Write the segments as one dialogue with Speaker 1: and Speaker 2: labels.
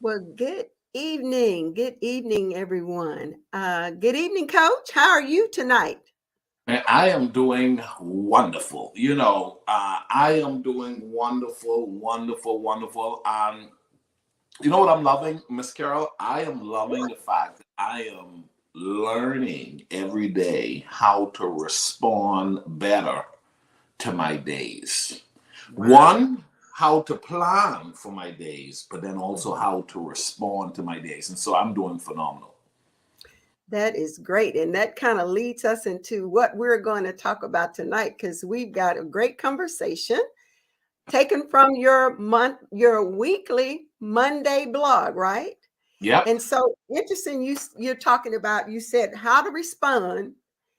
Speaker 1: Well, good evening, everyone. Good evening, Coach. How are you tonight?
Speaker 2: And I am doing wonderful. I am doing wonderful, wonderful, wonderful. You know what I'm loving, Miss Carol? I am loving the fact that I am learning every day how to respond better to my days.
Speaker 1: Wow.
Speaker 2: One, how to plan for my days, but then also how to respond to my days. And so I'm doing phenomenal.
Speaker 1: That is great. And that kind of leads us into what we're going to talk about tonight because we've got a great conversation taken from your weekly Monday blog, right?
Speaker 2: Yep.
Speaker 1: And so interesting, you're talking about, you said how to respond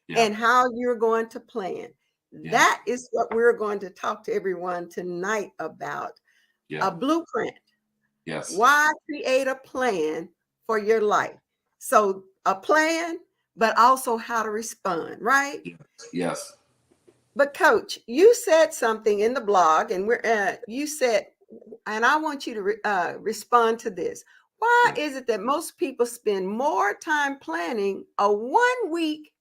Speaker 2: Yeah.
Speaker 1: and how you're going to plan.
Speaker 2: Yeah.
Speaker 1: That is what we're going to talk to everyone tonight about.
Speaker 2: Yeah.
Speaker 1: A blueprint.
Speaker 2: Yes.
Speaker 1: Why create a plan for your life? So a plan, but also how to respond, right?
Speaker 2: Yes. Yes.
Speaker 1: But coach, you said something in the blog, and you said, and I want you to respond to this. Why
Speaker 2: Yeah.
Speaker 1: is it that most people spend more time planning a 1 week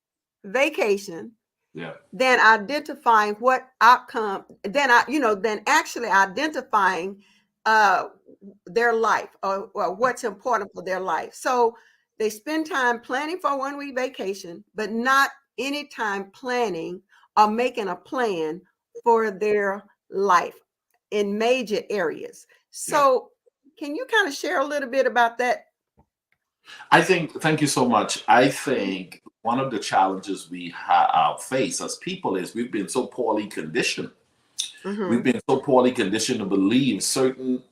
Speaker 1: vacation
Speaker 2: Yeah.
Speaker 1: than identifying what outcome, than actually identifying uh, their life or what's important for their life? So they spend time planning for a 1 week vacation, but not any time planning or making a plan for their life in major areas.
Speaker 2: Yeah.
Speaker 1: So can you kind of share a little bit about that?
Speaker 2: Thank you so much. I think one of the challenges we face as people is we've been so poorly conditioned. We've
Speaker 1: Mm-hmm.
Speaker 2: been so poorly conditioned to believe certain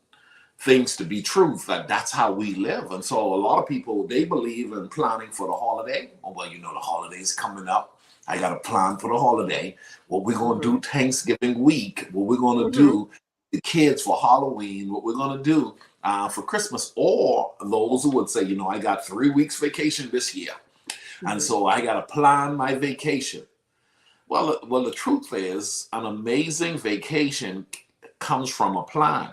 Speaker 2: things to be truth, that that's how we live. And so a lot of people, they believe in planning for the holiday. Oh, well, the holiday's coming up. I got to plan for the holiday. What we're going to
Speaker 1: Mm-hmm.
Speaker 2: do Thanksgiving week, what we're going to
Speaker 1: Mm-hmm.
Speaker 2: do the kids for Halloween, what we're going to do for Christmas, or those who would say, I got 3 weeks vacation this year. And
Speaker 1: Mm-hmm.
Speaker 2: so I got to plan my vacation. Well, the truth is, an amazing vacation comes from a plan.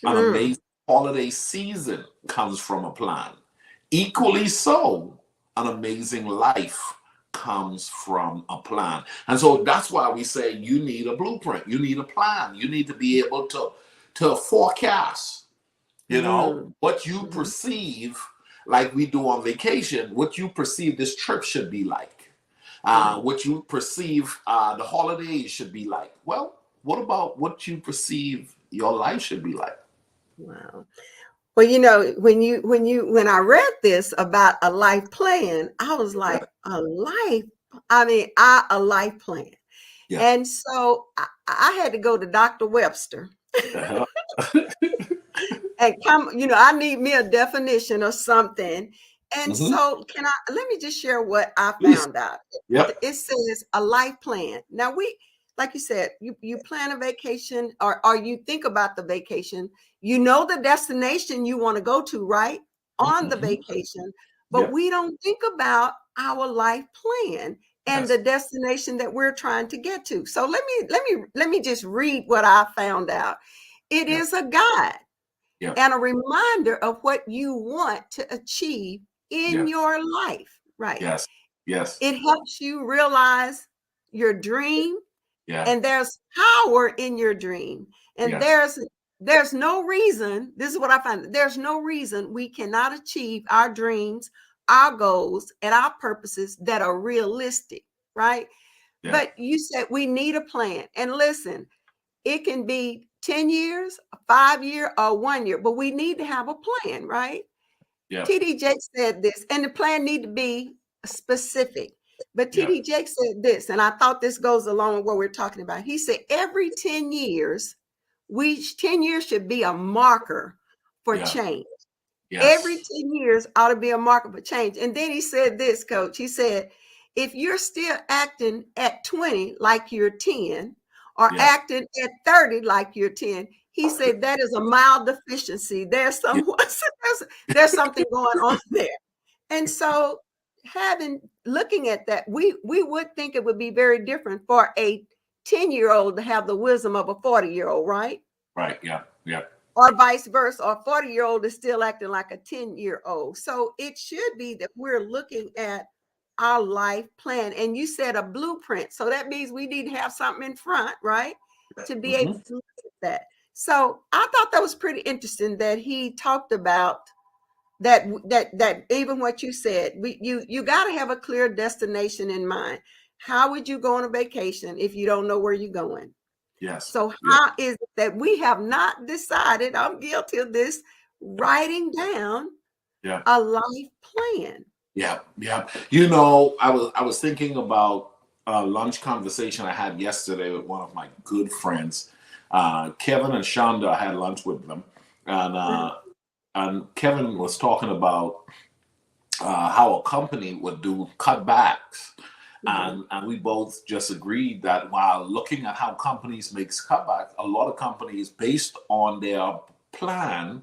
Speaker 2: An
Speaker 1: Mm-hmm.
Speaker 2: amazing holiday season comes from a plan. Equally so, an amazing life comes from a plan. And so that's why we say you need a blueprint, you need a plan, you need to be able to forecast, what you
Speaker 1: Mm-hmm.
Speaker 2: perceive, like we do on vacation, what you perceive this trip should be like,
Speaker 1: Mm-hmm.
Speaker 2: what you perceive the holidays should be like. Well, what about what you perceive your life should be like?
Speaker 1: Wow. Well, when I read this about a life plan, I was
Speaker 2: Yeah.
Speaker 1: like, a life plan.
Speaker 2: Yeah.
Speaker 1: And so I had to go to Dr. Webster
Speaker 2: Uh-huh.
Speaker 1: and I need me a definition or something. And
Speaker 2: Hmm.
Speaker 1: so let me just share what I
Speaker 2: Please.
Speaker 1: found out.
Speaker 2: Yep.
Speaker 1: It says a life plan. Now like you said, you plan a vacation or you think about the vacation, the destination you want to go to, right? On the
Speaker 2: Hmm.
Speaker 1: vacation, but
Speaker 2: Yep.
Speaker 1: we don't think about our life plan and
Speaker 2: Yes.
Speaker 1: the destination that we're trying to get to. So let me just read what I found out. It
Speaker 2: Yeah.
Speaker 1: is a guide
Speaker 2: Yeah.
Speaker 1: and a reminder of what you want to achieve in
Speaker 2: Yeah.
Speaker 1: your life, right?
Speaker 2: Yes. Yes.
Speaker 1: It helps you realize your dream,
Speaker 2: Yeah.
Speaker 1: and there's power in your dream. And
Speaker 2: Yes.
Speaker 1: there's no reason, this is what I find, there's no reason we cannot achieve our dreams, our goals, and our purposes that are realistic, right?
Speaker 2: Yeah.
Speaker 1: But you said we need a plan. And listen, it can be 10 years, 5 year, or 1 year, but we need to have a plan, right?
Speaker 2: Yeah.
Speaker 1: TD Jakes said this, and the plan need to be specific. But
Speaker 2: Yeah.
Speaker 1: TD Jakes said this, and I thought this goes along with what we're talking about. He said every 10 years, 10 years should be a marker for
Speaker 2: Yeah.
Speaker 1: change. Every
Speaker 2: Yes.
Speaker 1: 10 years ought to be a marker for change. And then he said this, coach. He said, if you're still acting at 20 like you're 10, or
Speaker 2: Yeah.
Speaker 1: acting at 30 like you're 10, he said that is a mild deficiency. There's
Speaker 2: Yeah.
Speaker 1: some there's something going on there. And so looking at that, we would think it would be very different for a 10-year-old to have the wisdom of a 40-year-old, right?
Speaker 2: Right. Yeah. Yeah.
Speaker 1: or vice versa, or 40-year-old is still acting like a 10-year-old. So it should be that we're looking at our life plan. And you said a blueprint. So that means we need to have something in front, right? To be able
Speaker 2: Mhm.
Speaker 1: to look at that. So I thought that was pretty interesting that he talked about that even what you said, you got to have a clear destination in mind. How would you go on a vacation if you don't know where you're going?
Speaker 2: Yes.
Speaker 1: So
Speaker 2: Yeah.
Speaker 1: how is it that we have not decided? I'm guilty of this, writing down
Speaker 2: Yeah.
Speaker 1: a life plan.
Speaker 2: Yeah. Yeah. You know, I was thinking about a lunch conversation I had yesterday with one of my good friends, Kevin and Shonda. I had lunch with them, and
Speaker 1: Mhm,
Speaker 2: Kevin was talking about how a company would do cutbacks.
Speaker 1: mhm,
Speaker 2: And we both just agreed that while looking at how companies make cutbacks, a lot of companies, based on their plan,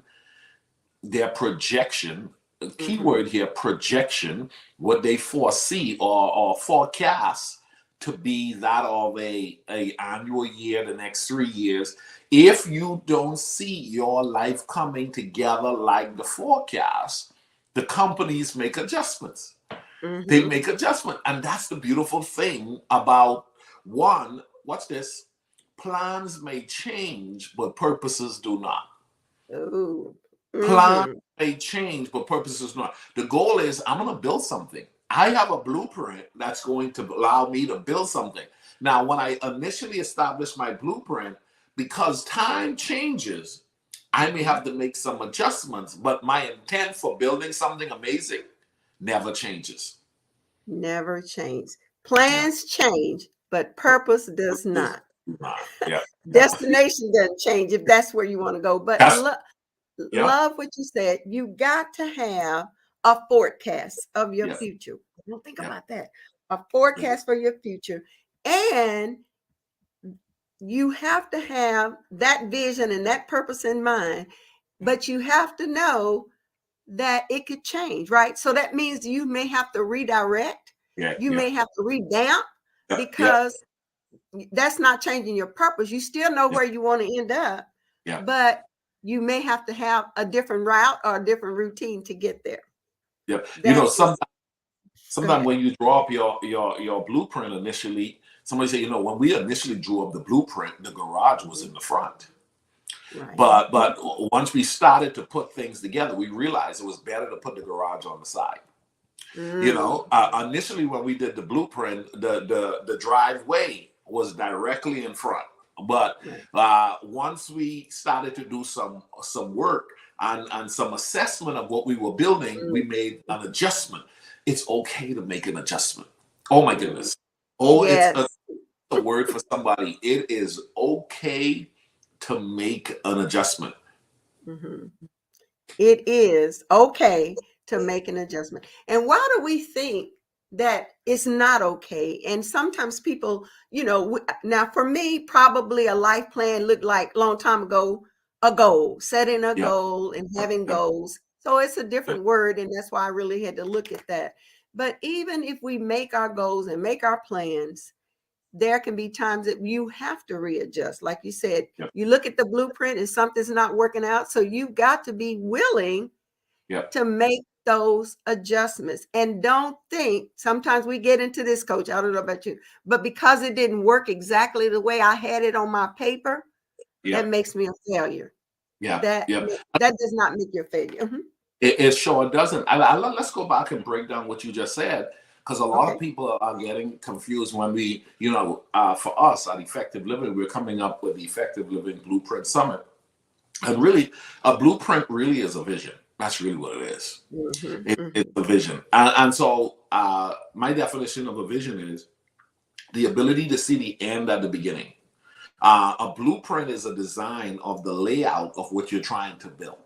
Speaker 2: their projection, the key
Speaker 1: mhm.
Speaker 2: word here, projection, what they foresee or forecast to be that of a annual year, the next 3 years. If you don't see your life coming together like the forecast, the companies make adjustments. They
Speaker 1: Mhm.
Speaker 2: make adjustment. And that's the beautiful thing about one, what's this? Plans may change, but purposes do not.
Speaker 1: Ooh.
Speaker 2: Plans
Speaker 1: Mhm.
Speaker 2: may change, but purposes do not. The goal is I'm going to build something. I have a blueprint that's going to allow me to build something. Now, when I initially established my blueprint, because time changes, I may
Speaker 1: Mhm.
Speaker 2: have to make some adjustments, but my intent for building something amazing never changes.
Speaker 1: Never change.
Speaker 2: Yeah.
Speaker 1: Plans change, but purpose does not.
Speaker 2: Yeah. Yeah.
Speaker 1: Destination doesn't change if that's where you want to go. But
Speaker 2: That's yeah.
Speaker 1: love what you said. You got to have a forecast of your
Speaker 2: Yeah.
Speaker 1: future. Don't think
Speaker 2: Yeah.
Speaker 1: about that. A
Speaker 2: Yeah.
Speaker 1: forecast for your future. And you have to have that vision and that purpose in mind,
Speaker 2: Yeah.
Speaker 1: but you have to know that it could change, right? So that means you may have to redirect,
Speaker 2: Yeah.
Speaker 1: you
Speaker 2: Yeah.
Speaker 1: may have to revamp
Speaker 2: Yeah. Yeah.
Speaker 1: because that's not changing your purpose. You still know
Speaker 2: Yeah.
Speaker 1: where you want to end up,
Speaker 2: Yeah.
Speaker 1: but you may have to have a different route or a different routine to get there.
Speaker 2: Yeah. You know,
Speaker 1: That is, go
Speaker 2: sometimes
Speaker 1: ahead.
Speaker 2: when you draw up your blueprint initially, somebody say, you know, when we initially drew up the blueprint, the garage was
Speaker 1: Mhm.
Speaker 2: in the front.
Speaker 1: Right.
Speaker 2: But once we started to put things together, we realized it was better to put the garage on the side. You
Speaker 1: Mm.
Speaker 2: know, initially when we did the blueprint, the driveway was directly in front. But
Speaker 1: Right.
Speaker 2: once we started to do some work and some assessment of what we were building, we made an adjustment. It's okay to make an adjustment. Oh my
Speaker 1: Mm.
Speaker 2: goodness. Oh, it's
Speaker 1: Yes.
Speaker 2: a word for somebody. It is okay to make an adjustment.
Speaker 1: Mhm. It is okay to make an adjustment. And why do we think that it's not okay? And sometimes people, now for me, probably a life plan looked like a long time ago, a goal, setting a
Speaker 2: Yeah.
Speaker 1: goal and having
Speaker 2: Yeah.
Speaker 1: goals. So it's a
Speaker 2: Yeah.
Speaker 1: different word. And that's why I really had to look at that. But even if we make our goals and make our plans, there can be times that you have to readjust. Like you said,
Speaker 2: Yeah.
Speaker 1: you look at the blueprint and something's not working out. So you've got to be willing
Speaker 2: Yeah.
Speaker 1: to make those adjustments. And don't think, sometimes we get into this, coach, I don't know about you, but because it didn't work exactly the way I had it on my paper,
Speaker 2: Yeah.
Speaker 1: that makes me a failure.
Speaker 2: Yeah.
Speaker 1: That
Speaker 2: Yeah.
Speaker 1: that does not make you a failure. Mhm.
Speaker 2: It sure doesn't. Let's go back and break down what you just said, because a lot of
Speaker 1: Okay.
Speaker 2: people are getting confused when we, you know, for us at Effective Living, we're coming up with the Effective Living Blueprint Summit. And really, a blueprint really is a vision. That's really what it is.
Speaker 1: Mhm,
Speaker 2: It's
Speaker 1: mhm.
Speaker 2: a vision. And so my definition of a vision is the ability to see the end at the beginning. A blueprint is a design of the layout of what you're trying to build.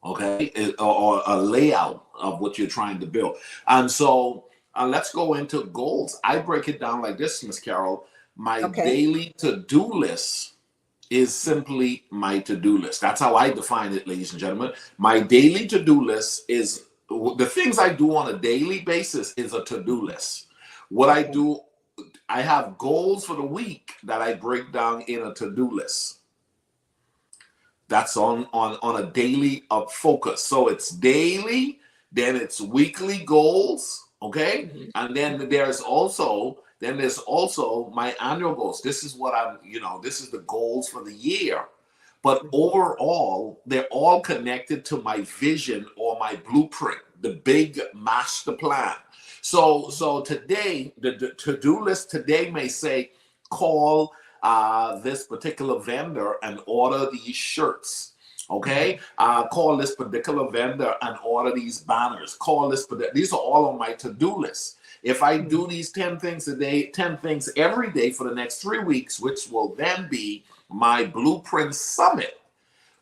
Speaker 2: Okay, or a layout of what you're trying to build. And so let's go into goals. I break it down like this, Miss Carol. My
Speaker 1: Okay.
Speaker 2: daily to-do list is simply my to-do list. That's how I define it, ladies and gentlemen. My daily to-do list is the things I do on a daily basis is a to-do list. What I
Speaker 1: Okay.
Speaker 2: do, I have goals for the week that I break down in a to-do list. That's on a daily focus. So it's daily, then it's weekly goals, okay?
Speaker 1: Mhm.
Speaker 2: And then there's also my annual goals. This is what this is the goals for the year. But
Speaker 1: Mhm.
Speaker 2: overall, they're all connected to my vision or my blueprint, the big master plan. So today, the to-do list today may say, call this particular vendor and order these shirts. Okay,
Speaker 1: Mhm.
Speaker 2: call this particular vendor and order these banners. Call this. These are all on my to-do list. If I
Speaker 1: Mhm.
Speaker 2: do these 10 things a day, 10 things every day for the next 3 weeks, which will then be my blueprint summit,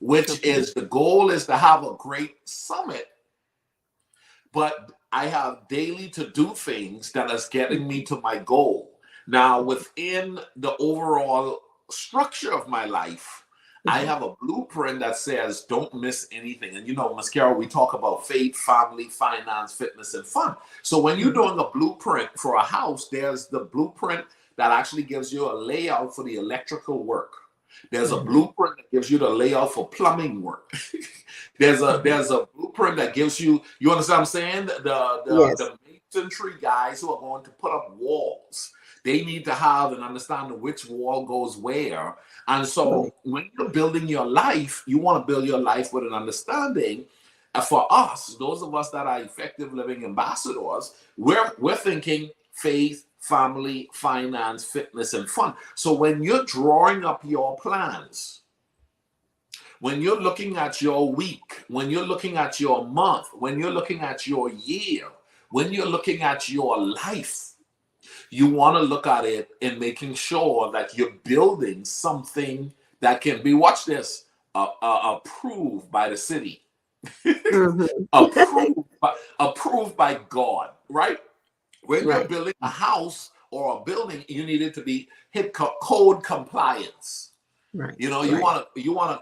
Speaker 2: which
Speaker 1: Okay.
Speaker 2: is the goal is to have a great summit, but I have daily to do things that is getting me
Speaker 1: Mhm.
Speaker 2: to my goal. Now, within the overall structure of my life, I
Speaker 1: Mhm.
Speaker 2: have a blueprint that says don't miss anything. And Ms. Carol, we talk about faith, family, finance, fitness, and fun. So when you're
Speaker 1: Mhm.
Speaker 2: doing a blueprint for a house, there's the blueprint that actually gives you a layout for the electrical work. There's a
Speaker 1: Mhm.
Speaker 2: blueprint that gives you the layout for plumbing work. there's a
Speaker 1: Mhm.
Speaker 2: there's a blueprint that gives you understand what I'm saying?
Speaker 1: Yes.
Speaker 2: The masonry guys who are going to put up walls, they need to have and understand which wall goes where. And
Speaker 1: Right.
Speaker 2: so when you're building your life, you want to build your life with an understanding. For us, those of us that are effective living ambassadors, we're thinking faith, family, finance, fitness, and fun. So when you're drawing up your plans, when you're looking at your week, when you're looking at your month, when you're looking at your year, when you're looking at your life, you want to look at it and making sure that you're building something that can be, watch this, approved by the city,
Speaker 1: Mhm.
Speaker 2: approved by God, right? When you're
Speaker 1: Right.
Speaker 2: building a house or a building, you need it to be hit code compliance.
Speaker 1: Right.
Speaker 2: You
Speaker 1: Right.
Speaker 2: want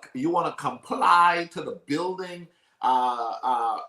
Speaker 2: to comply to the building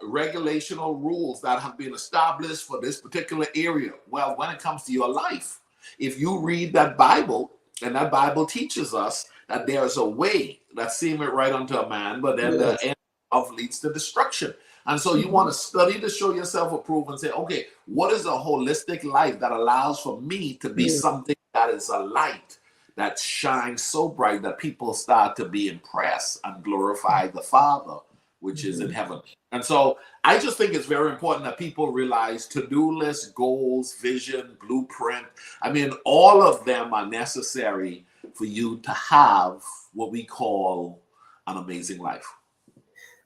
Speaker 2: regulational rules that have been established for this particular area. Well, when it comes to your life, if you read that Bible, and that Bible teaches us that there's a way that seemeth right unto a man, but then the
Speaker 1: Yes.
Speaker 2: end of leads to destruction. And so you want
Speaker 1: Mhm.
Speaker 2: to study to show yourself approved and say, okay, what is a holistic life that allows for me to be
Speaker 1: Mm.
Speaker 2: something that is a light that shines so bright that people start to be impressed and glorify the Father, which is in
Speaker 1: Mhm.
Speaker 2: heaven. And so I just think it's very important that people realize to-do lists, goals, vision, blueprint. I mean, all of them are necessary for you to have what we call an amazing life.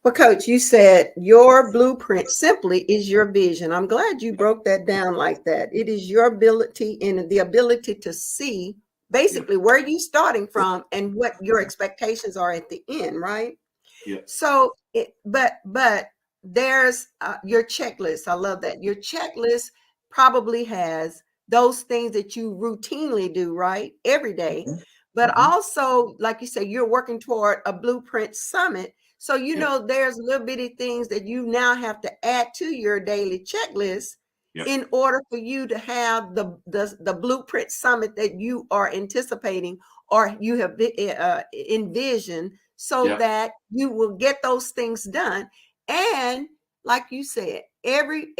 Speaker 1: Well, Coach, you said your blueprint simply is your vision. I'm glad you broke that down like that. It is your ability and the ability to see
Speaker 2: Yeah,
Speaker 1: basically where you're starting from and what your expectations are at the end, right?
Speaker 2: yeah,
Speaker 1: So, but there's your checklist. I love that. Your checklist probably has those things that you routinely do, right? Every day.
Speaker 2: mhm,
Speaker 1: But
Speaker 2: mhm,
Speaker 1: also, like you say, you're working toward a blueprint summit. So,
Speaker 2: yeah,
Speaker 1: there's little bitty things that you now have to add to your daily checklist
Speaker 2: yeah,
Speaker 1: in order for you to have the blueprint summit that you are anticipating or you have envisioned so
Speaker 2: yeah,
Speaker 1: that you will get those things done. And like you said, every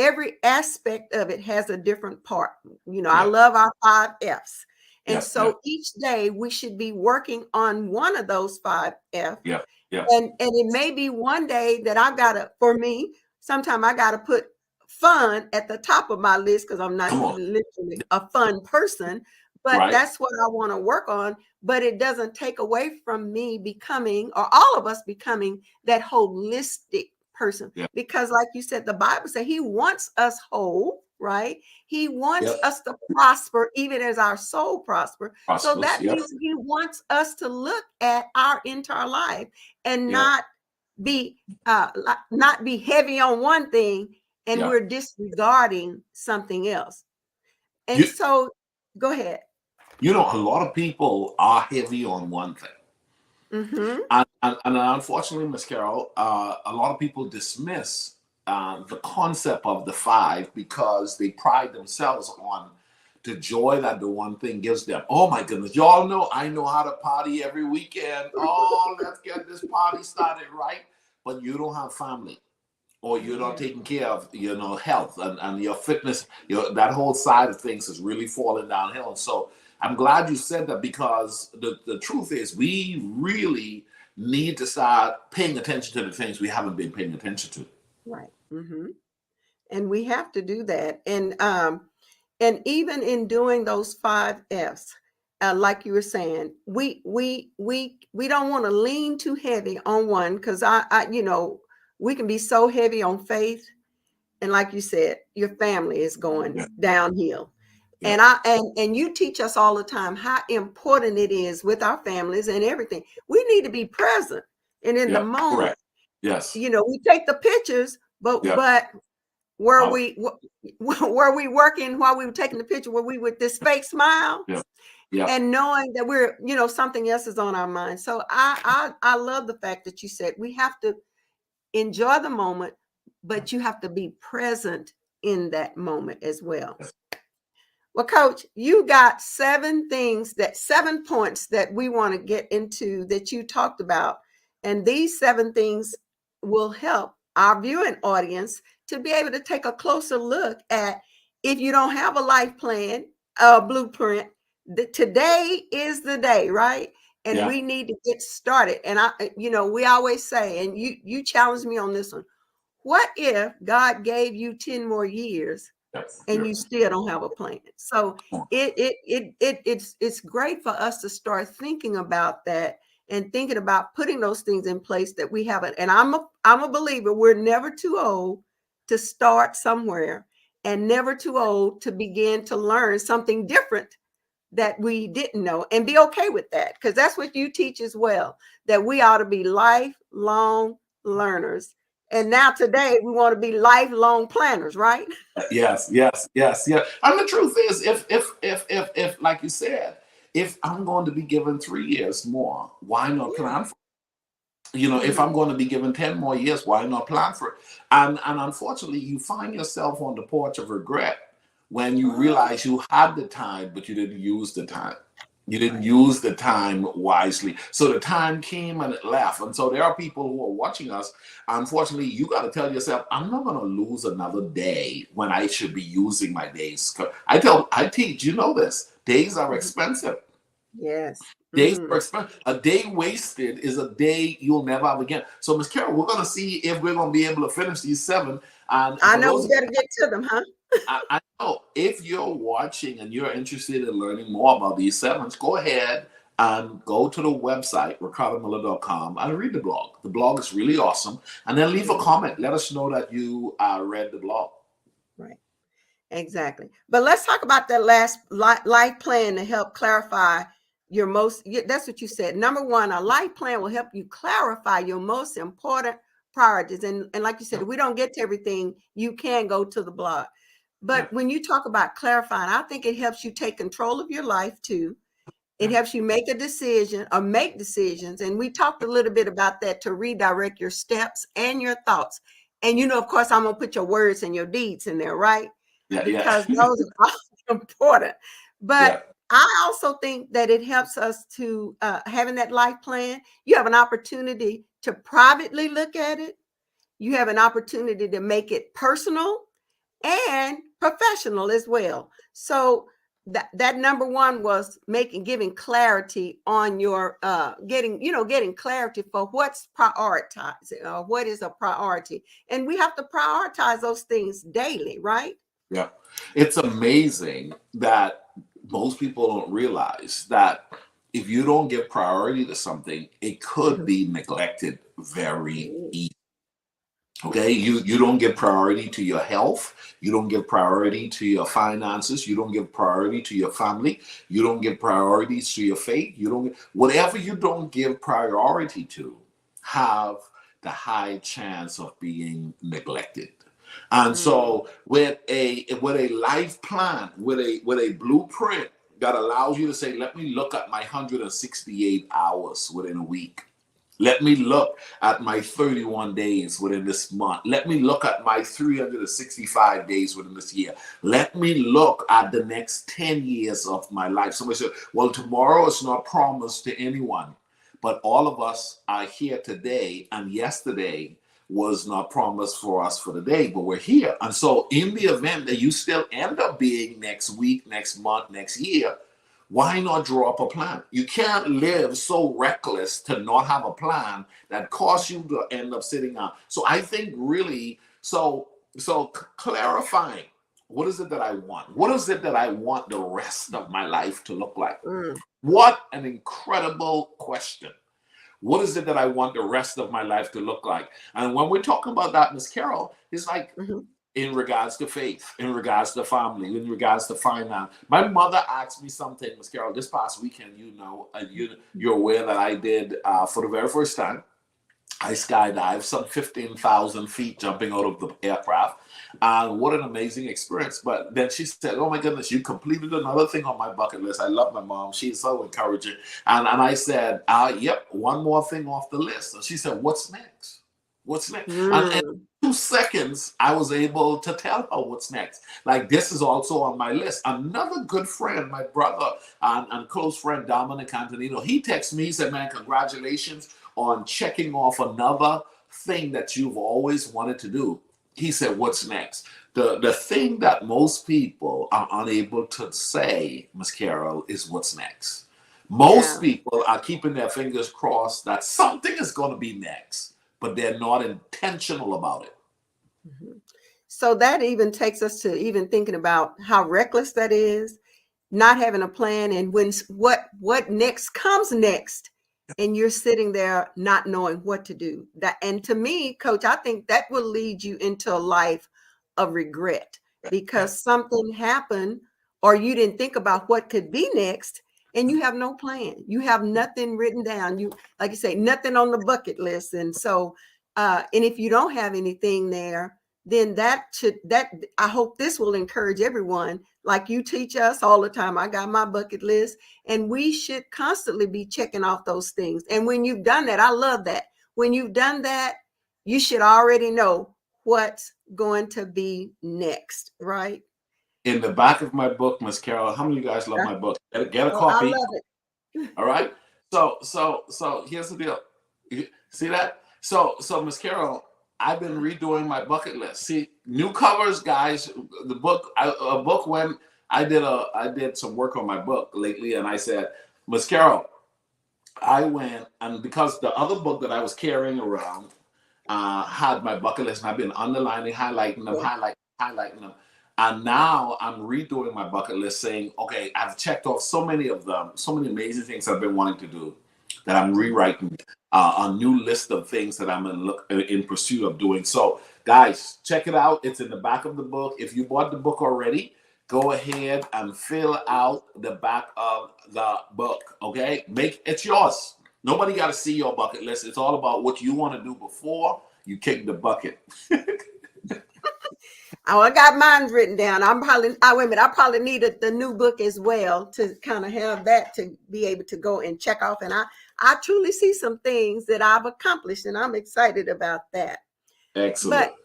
Speaker 1: aspect of it has a different part. I
Speaker 2: yeah,
Speaker 1: love our 5 F's. And
Speaker 2: yeah, yeah,
Speaker 1: so each day we should be working on one of those 5 F.
Speaker 2: yeah, yeah.
Speaker 1: And it may be one day that I gotta, for me, sometimes I gotta put fun at the top of my list because I'm not
Speaker 2: Come on,
Speaker 1: literally a fun person, but
Speaker 2: right?
Speaker 1: that's what I want to work on. But it doesn't take away from me becoming, or all of us becoming, that holistic person.
Speaker 2: Yeah,
Speaker 1: Because, like you said, the Bible said He wants us whole, right? He wants
Speaker 2: yep.
Speaker 1: us to prosper, even as our soul prosper. So
Speaker 2: Prosperous,
Speaker 1: that
Speaker 2: yep,
Speaker 1: means He wants us to look at our entire life and
Speaker 2: yep,
Speaker 1: be not be heavy on one thing and
Speaker 2: yep.
Speaker 1: we're disregarding something else. And
Speaker 2: You,
Speaker 1: so go ahead.
Speaker 2: a lot of people are heavy on one thing.
Speaker 1: Mm-hmm.
Speaker 2: And unfortunately, Miss Carol, a lot of people dismiss the concept of the five because they pride themselves on the joy that the one thing gives them. Oh my goodness, y'all know I know how to party every weekend. Oh, let's get this party started, right? But you don't have family, or you're not
Speaker 1: Yeah.
Speaker 2: taking care of health and your fitness, that whole side of things is really falling downhill. And so I'm glad you said that, because the truth is we really need to start paying attention to the things we haven't been paying attention to.
Speaker 1: Right. And we have to do that. And even in doing those 5 F's, like you were saying, we don't want to lean too heavy on one, because we can be so heavy on faith, and like you said, your family is going
Speaker 2: Yeah.
Speaker 1: downhill.
Speaker 2: Yeah.
Speaker 1: And you teach us all the time how important it is with our families and everything. We need to be present and in the
Speaker 2: Yeah.
Speaker 1: moment.
Speaker 2: Correct. Yes.
Speaker 1: We take the pictures,
Speaker 2: Yeah.
Speaker 1: but were
Speaker 2: Oh,
Speaker 1: we were we working while we were taking the picture? Were we with this fake smile
Speaker 2: yeah. Yeah.
Speaker 1: and knowing that we're something else is on our mind? So I love the fact that you said we have to enjoy the moment, but you have to be present in that moment as well. Well, Coach, you got 7 points that we want to get into that you talked about. And these 7 things will help our viewing audience to be able to take a closer look at, if you don't have a life plan, a blueprint, today is the day, right? And
Speaker 2: Yeah.
Speaker 1: we need to get started. And we always say, and you challenged me on this one. What if God gave you 10 more years
Speaker 2: Yes.
Speaker 1: and you still don't have a plan? So it's great for us to start thinking about that and thinking about putting those things in place that we haven't. And I'm a believer, we're never too old to start somewhere, and never too old to begin to learn something different that we didn't know, and be okay with that, because that's what you teach as well, that we ought to be lifelong learners. And now today we want to be lifelong planners, right?
Speaker 2: Yes, yes, yes, yes. And the truth is, if like you said, if I'm going to be given 3 years more, why not
Speaker 1: Yeah.
Speaker 2: plan for it? If I'm
Speaker 1: Mhm.
Speaker 2: going to be given 10 more years, why not plan for it? And unfortunately, you find yourself on the porch of regret when you
Speaker 1: Oh,
Speaker 2: realize you had the time, but you didn't use the time. You didn't
Speaker 1: right.
Speaker 2: use the time wisely. So the time came and it left. And so there are people who are watching us. Unfortunately, you got to tell yourself, I'm not going to lose another day when I should be using my days. I teach, this. Days are
Speaker 1: Mhm.
Speaker 2: expensive.
Speaker 1: Yes.
Speaker 2: Days are
Speaker 1: Mm.
Speaker 2: expensive. A day wasted is a day you'll never have again. So, Miss Carol, we're going to see if we're going to be able to finish these 7. And
Speaker 1: I
Speaker 2: for
Speaker 1: know
Speaker 2: those
Speaker 1: we
Speaker 2: of
Speaker 1: better get to them, huh?
Speaker 2: I know if you're watching and you're interested in learning more about these 7s, go ahead and go to the website, ricardomiller.com, and read the blog. The blog is really awesome. And then leave a
Speaker 1: Mhm.
Speaker 2: comment. Let us know that you read the blog.
Speaker 1: Right. Exactly. But let's talk about that last life plan to help clarify that's what you said. Number one, a life plan will help you clarify your most important priorities. And like you said,
Speaker 2: Yeah.
Speaker 1: if we don't get to everything, you can go to the blog.
Speaker 2: Yeah.
Speaker 1: But when you talk about clarifying, I think it helps you take control of your life too. It
Speaker 2: Yeah.
Speaker 1: helps you make a decision or make decisions. And we talked a little bit about that, to redirect your steps and your thoughts. And, of course, I'm going to put your words and your deeds in there, right?
Speaker 2: Yeah.
Speaker 1: Because
Speaker 2: Yeah.
Speaker 1: those are also important. But
Speaker 2: Yeah.
Speaker 1: I also think that it helps us to, having that life plan, you have an opportunity to privately look at it. You have an opportunity to make it personal and professional as well. So that number one was giving clarity on your getting clarity for what's prioritized, what is a priority. And we have to prioritize those things daily, right?
Speaker 2: Yeah. It's amazing that most people don't realize that if you don't give priority to something, it could
Speaker 1: Mhm.
Speaker 2: be neglected very easily. Okay, you don't give priority to your health, you don't give priority to your finances, you don't give priority to your family, you don't give priorities to your faith, you don't, whatever you don't give priority to have the high chance of being neglected. And
Speaker 1: Mm.
Speaker 2: so with a life plan, with a blueprint that allows you to say, let me look at my 168 hours within a week. Let me look at my 31 days within this month. Let me look at my 365 days within this year. Let me look at the next 10 years of my life. Somebody said, well, tomorrow is not promised to anyone, but all of us are here today, and yesterday was not promised for us for the day, but we're here. And so, in the event that you still end up being next week, next month, next year, why not draw up a plan? You can't live so reckless to not have a plan that causes you to end up sitting out. So I think really, clarifying, what is it that I want? What is it that I want the rest of my life to look like?
Speaker 1: Mm,
Speaker 2: What an incredible question. What is it that I want the rest of my life to look like? And when we're talking about that, Miss Carol, it's like
Speaker 1: mhm.
Speaker 2: in regards to faith, in regards to family, in regards to finance. My mother asked me something, Miss Carol, this past weekend, you're aware that I did, for the very first time, I skydived some 15,000 feet jumping out of the aircraft. And what an amazing experience. But then she said, oh my goodness, you completed another thing on my bucket list. I love my mom. She's so encouraging. And I said, yep, one more thing off the list. And she said, what's next? What's next? And in
Speaker 1: Mm.
Speaker 2: 2 seconds, I was able to tell her what's next. Like, this is also on my list. Another good friend, my brother and close friend, Dominic Antonino, he texted me, he said, man, congratulations on checking off another thing that you've always wanted to do. He said, what's next? The thing that most people are unable to say, Miss Carol, is what's next. Most
Speaker 1: Yeah.
Speaker 2: people are keeping their fingers crossed that something is going to be next, but they're not intentional about it.
Speaker 1: Mhm. So that even takes us to even thinking about how reckless that is, not having a plan, and what next comes next, and you're sitting there not knowing what to do. That, and to me, coach, I think that will lead you into a life of regret because something happened or you didn't think about what could be next, and you have no plan. You have nothing written down. You, like you say, nothing on the bucket list. And so and if you don't have anything there, then that I hope this will encourage everyone, like you teach us all the time. I got my bucket list, and we should constantly be checking off those things. And when you've done that, I love that. When you've done that, you should already know what's going to be next, right?
Speaker 2: In the back of my book, Miss Carol, how many of you guys love my book? Get a
Speaker 1: Oh, I
Speaker 2: copy.
Speaker 1: love it.
Speaker 2: All right. So here's the deal. You see that? So Miss Carol, I've been redoing my bucket list. See, new covers, guys. The book, a book when I did some work on my book lately, and I said, Miss Carol, I went, and because the other book that I was carrying around had my bucket list, and I've been underlining,
Speaker 1: Yeah.
Speaker 2: highlighting them. And now I'm redoing my bucket list saying, okay, I've checked off so many of them, so many amazing things I've been wanting to do that I'm rewriting a new list of things that I'm in pursuit of doing. So, guys, check it out. It's in the back of the book. If you bought the book already, go ahead and fill out the back of the book. Okay, make it's yours. Nobody got to see your bucket list. It's all about what you want to do before you kick the bucket.
Speaker 1: Oh, I got mine written down. Wait a minute, I probably needed the new book as well to kind of have that to be able to go and check off. And I truly see some things that I've accomplished, and I'm excited about that.
Speaker 2: Excellent.
Speaker 1: But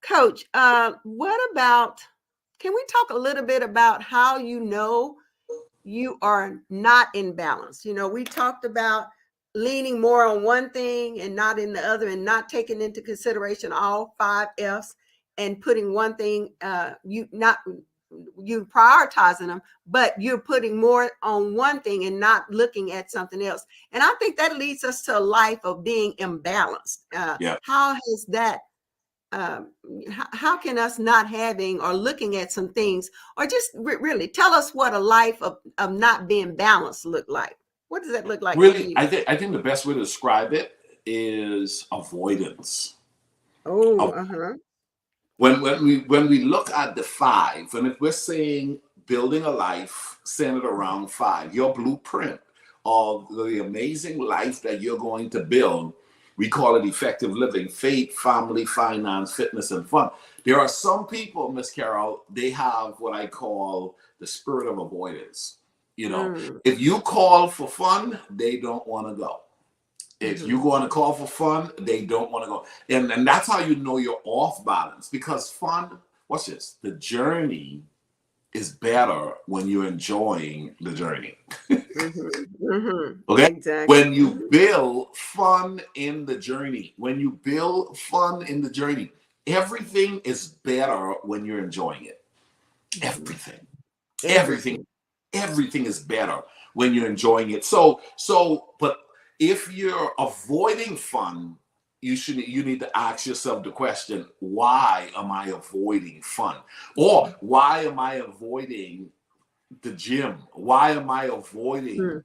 Speaker 1: coach, what about, can we talk a little bit about how you know you are not in balance? You know, we talked about leaning more on one thing and not in the other, and not taking into consideration all 5 F's, and putting one thing, you prioritizing them, but you're putting more on one thing and not looking at something else. And I think that leads us to a life of being imbalanced.
Speaker 2: Yeah.
Speaker 1: How has that um, how can us not having or looking at some things, or just really tell us what a life of not being balanced look like? What does that look like to
Speaker 2: Really,
Speaker 1: you?
Speaker 2: I think the best way to describe it is avoidance.
Speaker 1: Oh, uh-huh.
Speaker 2: When we look at the five, and if we're saying building a life centered around five, your blueprint of the amazing life that you're going to build, we call it effective living: faith, family, finance, fitness, and fun. There are some people, Miss Carol, they have what I call the spirit of avoidance. You know,
Speaker 1: Mm,
Speaker 2: if you call for fun, they don't want to go. If you go on a call for fun, they don't want to go. And that's how you know you're off balance, because fun, watch this, the journey is better when you're enjoying the journey. Okay?
Speaker 1: Exactly.
Speaker 2: When you build fun in the journey, everything is better when you're enjoying it. Everything. Everything.
Speaker 1: Everything.
Speaker 2: Everything is better when you're enjoying it. But if you're avoiding fun, you need to ask yourself the question, why am I avoiding fun? Or why am I avoiding the gym? Why am I avoiding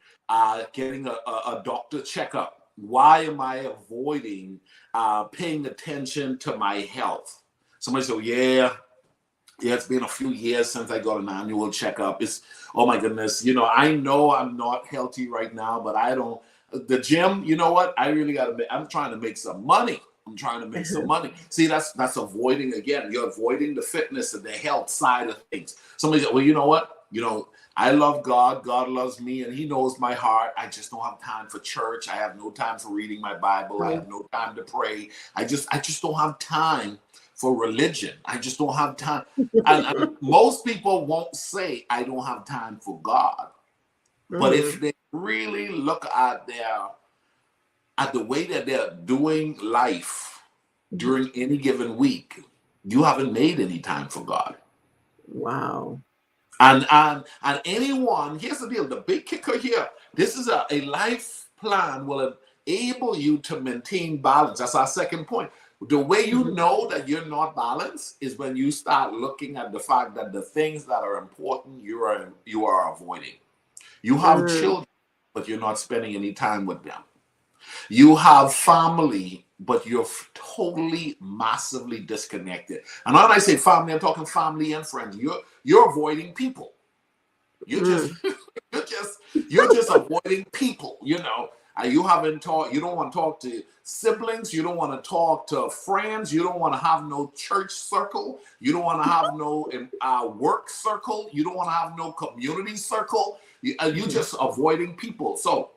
Speaker 2: getting a doctor checkup? Why am I avoiding paying attention to my health? Somebody said, yeah, it's been a few years since I got an annual checkup. It's, oh my goodness, I know I'm not healthy right now, but I don't. The gym, you know what? I really got to. I'm trying to make some money. See, that's avoiding again. You're avoiding the fitness and the health side of things. Somebody said, well, you know what? I love God. God loves me, and He knows my heart. I just don't have time for church. I have no time for reading my Bible. I have no time to pray. I just don't have time for religion. I just don't have time. And most people won't say, I don't have time for God. But if they really look at the way that they're doing life during any given week, you haven't made any time for God.
Speaker 1: Wow.
Speaker 2: And anyone, here's the deal, the big kicker here, this is a life plan will enable you to maintain balance. That's our second point. The way you know that you're not balanced is when you start looking at the fact that the things that are important you are avoiding. You have children, but you're not spending any time with them. You have family, but you're totally, massively disconnected. And when I say family, I'm talking family and friends. You're avoiding people. You're just you're just avoiding people. You don't want to talk to siblings. You don't want to talk to friends. You don't want to have no church circle. You don't want to have no work circle. You don't want to have no community circle. You're just avoiding people. So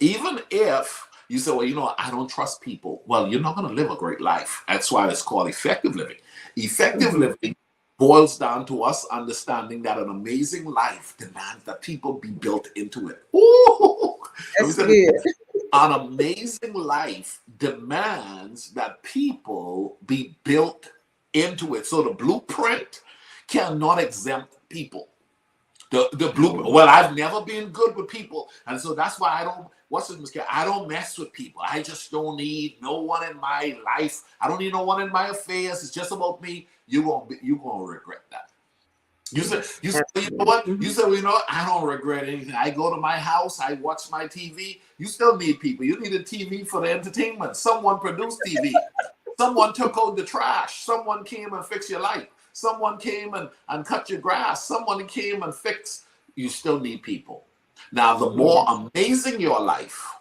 Speaker 2: even if you say, well, I don't trust people, well, you're not going to live a great life. That's why it's called effective living. Effective living boils down to us understanding that an amazing life demands that people be built into it. Ooh,
Speaker 1: that's good.
Speaker 2: An amazing life demands that people be built into it. So the blueprint cannot exempt people. The blueprint. Well, I've never been good with people, and so that's why I don't. What's this, Mr. I don't mess with people. I just don't need no one in my life. I don't need no one in my affairs. It's just about me. You're gonna regret that. You said, you know what? You said, I don't regret anything. I go to my house, I watch my TV. You still need people. You need a TV for the entertainment. Someone produced TV. Someone took out the trash. Someone came and fixed your light. Someone came and cut your grass. Someone came and fixed. You still need people. Now, the more amazing your life,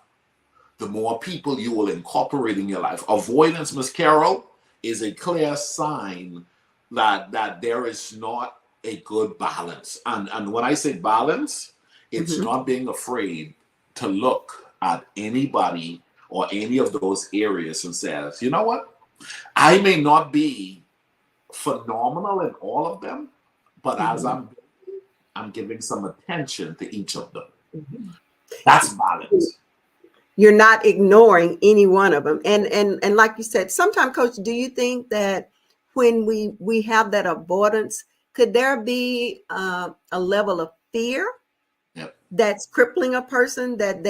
Speaker 2: the more people you will incorporate in your life. Avoidance, Miss Carol, is a clear sign that there is not a good balance. And when I say balance, it's not being afraid to look at anybody or any of those areas and says, you know what? I may not be phenomenal in all of them, but as I'm giving some attention to each of them. That's balance.
Speaker 1: You're not ignoring any one of them. And like you said, sometimes, Coach, do you think that when we have that avoidance, could there be a level of fear that's crippling a person that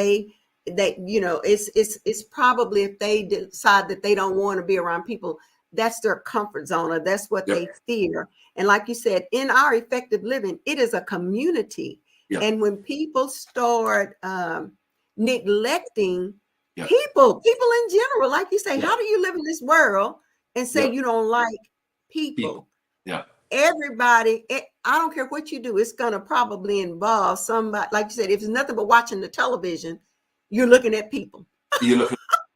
Speaker 1: it's probably if they decide that they don't want to be around people, that's their comfort zone, or that's what they fear. And like you said, in our effective living, it is a community. And when people start neglecting people in general, like you say, how do you live in this world and say you don't like people? Everybody, I don't care what you do, it's going to probably involve somebody. Like you said, if it's nothing but watching the television, you're looking at people.
Speaker 2: You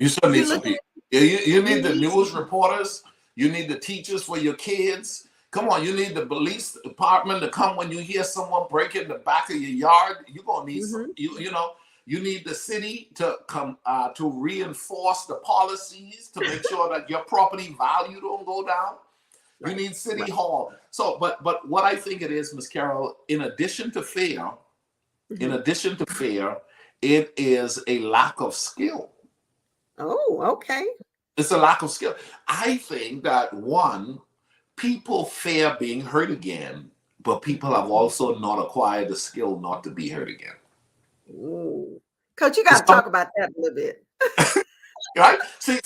Speaker 2: still need some people. You need the news reporters. You need the teachers for your kids. Come on, you need the police department to come when you hear someone break in the back of your yard. You're going to need some, You need the city to come to reinforce the policies to make sure that your property value don't go down. You
Speaker 1: Right.
Speaker 2: need city
Speaker 1: Right.
Speaker 2: hall. So, but what I think it is, Miss Carol, in addition to fear, it is a lack of skill.
Speaker 1: Oh, okay.
Speaker 2: It's a lack of skill. I think that one, people fear being hurt again, but people have also not acquired the skill not to be hurt again.
Speaker 1: Ooh. Coach, you got to
Speaker 2: Some,
Speaker 1: talk about that a little bit.
Speaker 2: right? See,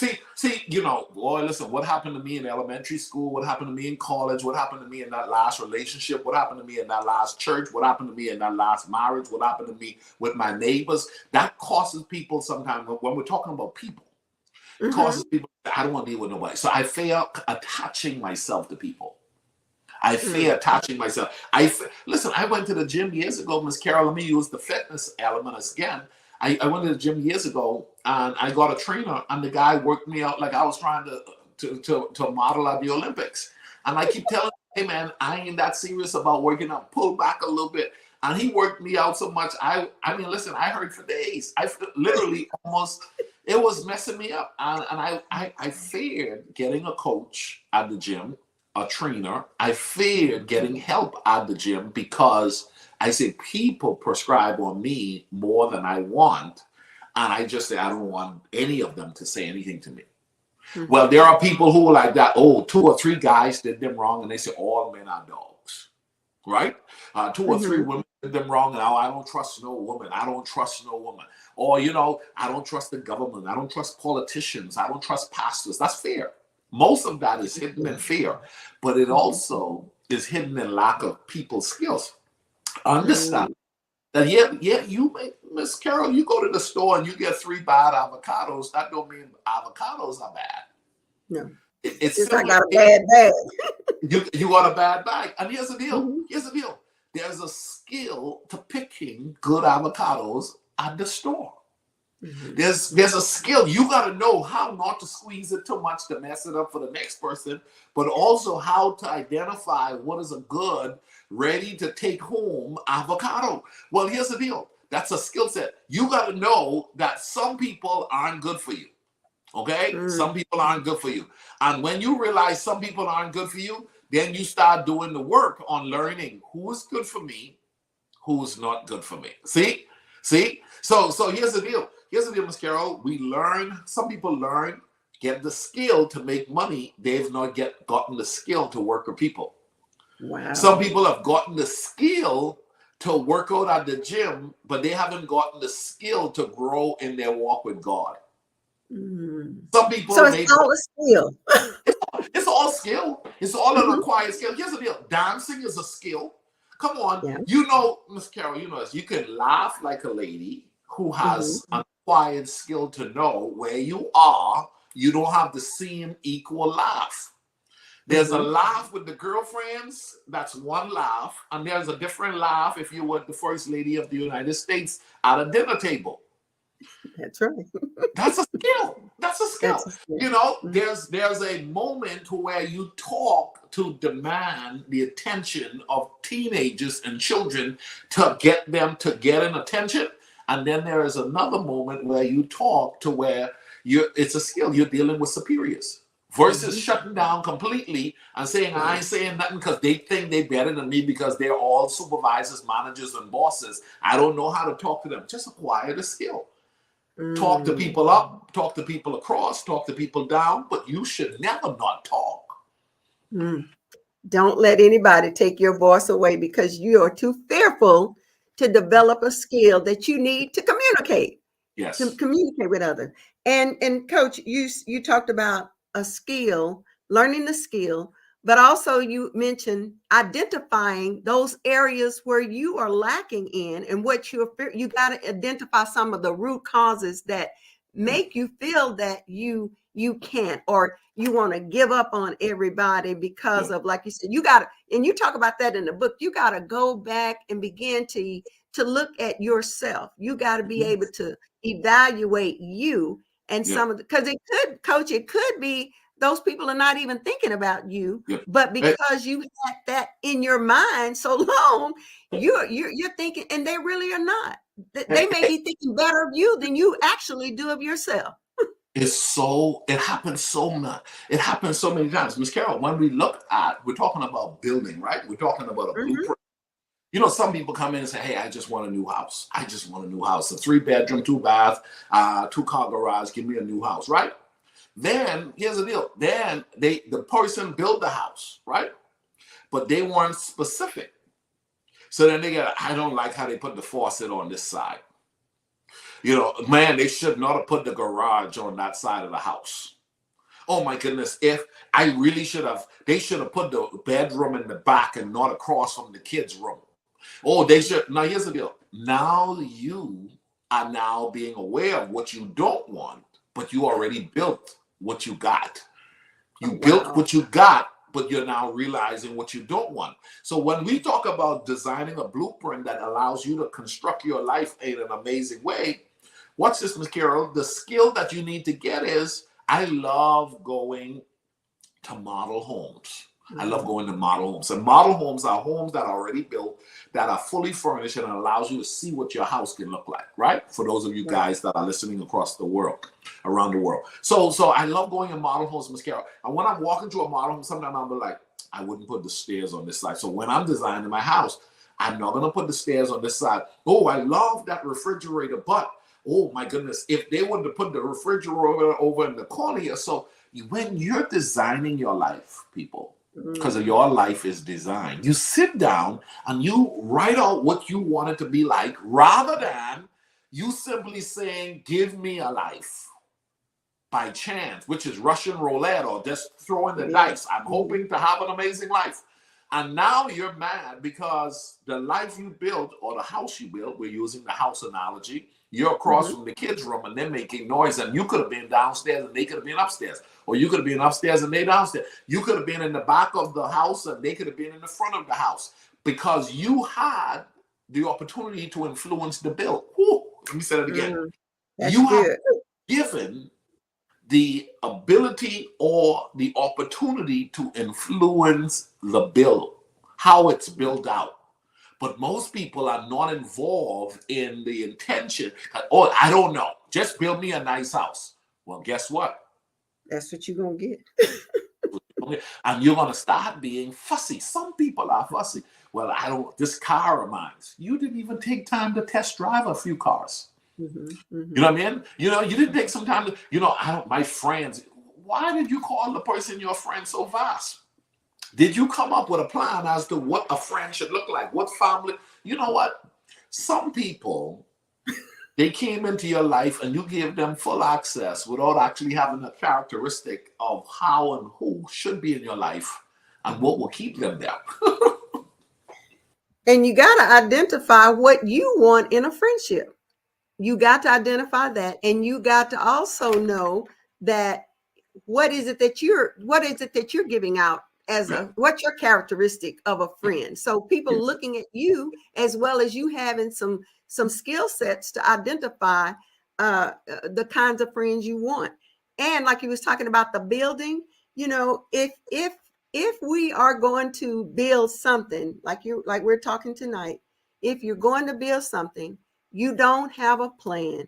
Speaker 2: boy, listen, what happened to me in elementary school? What happened to me in college? What happened to me in that last relationship? What happened to me in that last church? What happened to me in that last marriage? What happened to me with my neighbors? That causes people sometimes, when we're talking about people, it causes people, I don't want to deal with nobody. So I fear attaching myself to people. I fear attaching myself. Listen, I went to the gym years ago, Miss Carol. Let me use the fitness element again. I went to the gym years ago and I got a trainer, and the guy worked me out like I was trying to model at the Olympics. And I keep telling him, hey man, I ain't that serious about working out. Pull back a little bit. And he worked me out so much. I mean, listen, I hurt for days. I literally almost, it was messing me up. And I feared getting a coach at the gym, a trainer. I feared getting help at the gym because I say people prescribe on me more than I want. And I just say, I don't want any of them to say anything to me. Well, there are people who are like that. Oh, 2 or 3 guys did them wrong. And they say, all men are dogs, right? 2 or 3 women did them wrong. And I don't trust no woman. I don't trust no woman. Or, I don't trust the government. I don't trust politicians. I don't trust pastors. That's fear. Most of that is hidden in fear. But it also is hidden in lack of people's skills. Understand that, you make, Miss Carol, you go to the store and you get 3 bad avocados. That don't mean avocados are bad.
Speaker 1: No.
Speaker 2: It's
Speaker 1: just I got a bad bag.
Speaker 2: you got a bad bag. And here's the deal. Here's the deal. There's a skill to picking good avocados at the store. There's a skill. You got to know how not to squeeze it too much to mess it up for the next person, but also how to identify what is a good, ready to take home avocado. Well, here's the deal. That's a skill set. You got to know that some people aren't good for you. Okay? Some people aren't good for you. And when you realize some people aren't good for you, then you start doing the work on learning who is good for me, who's not good for me. See? So here's the deal. Here's the deal, Miss Carol. Some people learn, get the skill to make money. They've not gotten the skill to work with people.
Speaker 1: Wow.
Speaker 2: Some people have gotten the skill to work out at the gym, but they haven't gotten the skill to grow in their walk with God. Some people,
Speaker 1: so it's all a skill.
Speaker 2: It's all skill. It's all an acquired skill. Here's the deal. Dancing is a skill. Come on. Yeah. Miss Carol, you can laugh like a lady who has an acquired skill to know where you are. You don't have the same equal laugh. There's a laugh with the girlfriends. That's one laugh. And there's a different laugh if you were the first lady of the United States at a dinner table.
Speaker 1: That's right.
Speaker 2: That's a skill. That's a skill. There's a moment where you talk to demand the attention of teenagers and children to get them to get an attention. And then there is another moment where you talk to where it's a skill. You're dealing with superiors. Versus shutting down completely and saying, I ain't saying nothing because they think they're better than me because they're all supervisors, managers, and bosses. I don't know how to talk to them. Just acquire the skill. Talk to people up, talk to people across, talk to people down, but you should never not talk.
Speaker 1: Don't let anybody take your voice away because you are too fearful to develop a skill that you need to communicate.
Speaker 2: Yes.
Speaker 1: To communicate with others. And Coach, you talked about a skill, learning the skill, but also you mentioned identifying those areas where you are lacking in and what you got to identify some of the root causes that make you feel that you can't, or you want to give up on everybody because of, like you said, you got to, and you talk about that in the book, you got to go back and begin to look at yourself. You got to be able to evaluate you and some of the, because it could be those people are not even thinking about you, but because you had that in your mind so long, you're thinking, and they really are not. They may be thinking better of you than you actually do of yourself.
Speaker 2: It happens so much. It happens so many times. Miss Carol, when we're talking about building, right? We're talking about a
Speaker 1: Mhm.
Speaker 2: blueprint. Some people come in and say, "Hey, I just want a new house. I just want a new house. A 3-bedroom, 2-bath, 2-car garage. Give me a new house," right? Then here's the deal. Then the person built the house, right? But they weren't specific. So then I don't like how they put the faucet on this side. Man, they should not have put the garage on that side of the house. Oh my goodness, if I really they should have put the bedroom in the back and not across from the kids' room. Oh, they should. Now, here's the deal. Now you are now being aware of what you don't want, but you already built what you got. You built
Speaker 1: Wow.
Speaker 2: what you got, but you're now realizing what you don't want. So when we talk about designing a blueprint that allows you to construct your life in an amazing way, watch this, Miss Carol. The skill that you need to get is I love going to model homes. I love
Speaker 1: Mhm.
Speaker 2: going to model homes. And model homes are homes that are already built, that are fully furnished, and allows you to see what your house can look like, right? For those of you
Speaker 1: Right.
Speaker 2: guys that are listening across the world, around the world. So I love going in model homes, Miss Carol. And when I'm walking to a model home, sometimes I'll be like, I wouldn't put the stairs on this side. So when I'm designing my house, I'm not going to put the stairs on this side. Oh, I love that refrigerator, but oh my goodness, if they were to put the refrigerator over in the corner here. So when you're designing your life, people, because
Speaker 1: Mm.
Speaker 2: your life is designed, you sit down and you write out what you want it to be like, rather than you simply saying, "Give me a life by chance," which is Russian roulette or just throwing the
Speaker 1: Yeah.
Speaker 2: dice. I'm
Speaker 1: Mhm.
Speaker 2: hoping to have an amazing life. And now you're mad because the life you built, or the house you built, we're using the house analogy, you're across
Speaker 1: Mhm.
Speaker 2: from the kids' room and they're making noise, and you could have been downstairs and they could have been upstairs. Or you could have been upstairs and they downstairs. You could have been in the back of the house and they could have been in the front of the house, because you had the opportunity to influence the bill. Whew, let me say that again.
Speaker 1: Mm. That's
Speaker 2: You have
Speaker 1: good.
Speaker 2: given the ability or the opportunity to influence the bill, how it's built out. But most people are not involved in the intention. Oh, I don't know. Just build me a nice house. Well, guess what?
Speaker 1: That's what you're gonna get.
Speaker 2: And you're going to start being fussy. Some people are fussy. Well, I don't, this car of mine. You didn't even take time to test drive a few cars.
Speaker 1: Mhm.
Speaker 2: You know
Speaker 1: Mhm.
Speaker 2: what I mean? You didn't take some time to, I don't, my friends, why did you call the person your friend so fast? Did you come up with a plan as to what a friend should look like? What family? You know what? Some people, they came into your life and you gave them full access without actually having a characteristic of how and who should be in your life and what will keep them there.
Speaker 1: And you got to identify what you want in a friendship. You got to identify that, and you got to also know that what is it that you're giving out as
Speaker 2: Yeah.
Speaker 1: what's your characteristic of a friend. So people looking at you, as well as you having some skill sets to identify the kinds of friends you want. And like you was talking about the building, if we are going to build something like we're talking tonight, if you're going to build something, you don't have a plan.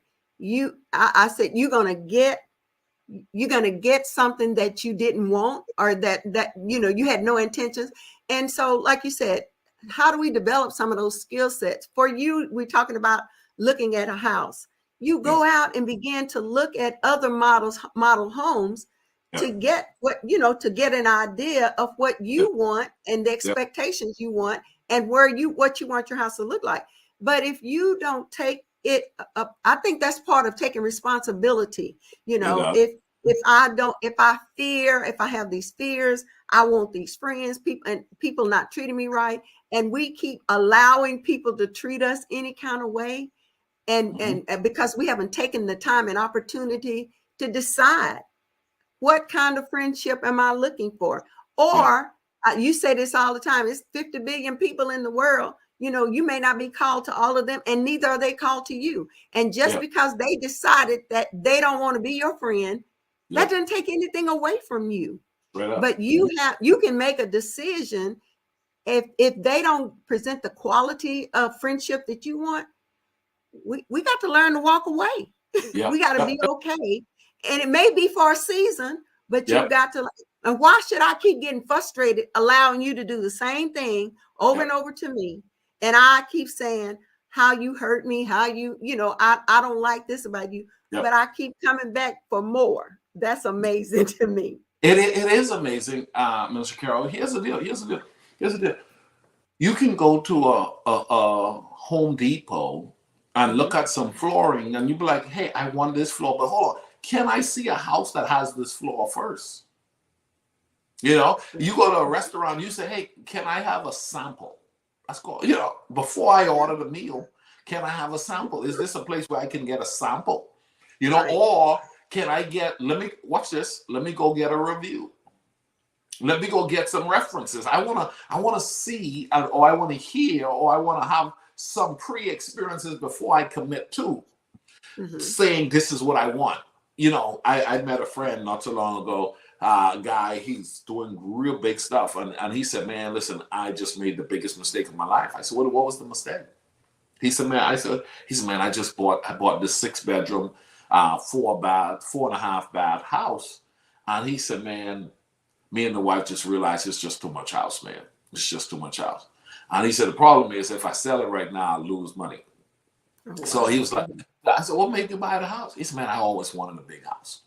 Speaker 1: I said you're going to get something that you didn't want, or that you had no intentions. And so like you said, how do we develop some of those skill sets? For you, we're talking about looking at a house. You
Speaker 2: Yeah.
Speaker 1: go out and begin to look at other model homes
Speaker 2: Yeah.
Speaker 1: to get to get an idea of what
Speaker 2: Yeah.
Speaker 1: you want and the
Speaker 2: Yeah.
Speaker 1: expectations you want, and what you want your house to look like. But if you don't take it up, I think that's part of taking responsibility.
Speaker 2: It does.
Speaker 1: If I have these fears, I want these friends, people not treating me right, and we keep allowing people to treat us any kind of way,
Speaker 2: Mm-hmm.
Speaker 1: and because we haven't taken the time and opportunity to decide what kind of friendship am I looking for?
Speaker 2: Yeah.
Speaker 1: Or you say this all the time, it's 50 billion people in the world. You may not be called to all of them, and neither are they called to you. And just
Speaker 2: Yeah.
Speaker 1: because they decided that they don't want to be your friend,
Speaker 2: Yeah.
Speaker 1: that doesn't take anything away from you.
Speaker 2: Right up.
Speaker 1: But you can make a decision. If they don't present the quality of friendship that you want, we got to learn to walk away.
Speaker 2: Yep.
Speaker 1: We got to
Speaker 2: Yep.
Speaker 1: be okay. And it may be for a season, but you've
Speaker 2: Yep.
Speaker 1: got to. And why should I keep getting frustrated, allowing you to do the same thing over and
Speaker 2: Yep.
Speaker 1: over to me? And I keep saying how you hurt me, how I don't like this about you, but
Speaker 2: Yep.
Speaker 1: I keep coming back for more. That's amazing to me.
Speaker 2: It is amazing, Mr. Carroll. Here's the deal. Here's the deal. You can go to a Home Depot and look
Speaker 1: Mhm.
Speaker 2: at some flooring, and you be like, "Hey, I want this floor, but hold on, can I see a house that has this floor first?" You go to a restaurant, you say, "Hey, can I have a sample?" That's called, before I order the meal, can I have a sample? Is this a place where I can get a sample?
Speaker 1: Right.
Speaker 2: Or can I let me watch this? Let me go get a review. Let me go get some references. I wanna see, or I want to hear, or I want to have some pre-experiences before I commit to
Speaker 1: Mhm.
Speaker 2: saying this is what I want. I met a friend not too long ago, guy, he's doing real big stuff. And he said, man, listen, I just made the biggest mistake of my life. I said, what was the mistake? He said, man, I bought this 6 bedroom, 4 bath, 4.5 bath house. And he said, man, me and the wife just realized it's just too much house, man. It's just too much house. And he said, the problem is if I sell it right now, I'll lose money.
Speaker 1: Oh,
Speaker 2: So
Speaker 1: wow.
Speaker 2: he was like, I said, what made you buy the house? He said, man, I always wanted a big house.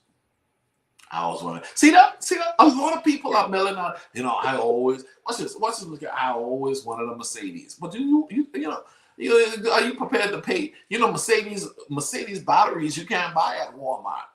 Speaker 2: I always wanted. See that. A lot of people are milling out. I always watch this. Look at. I always wanted a Mercedes. But are you prepared to pay? Mercedes batteries you can't buy at Walmart.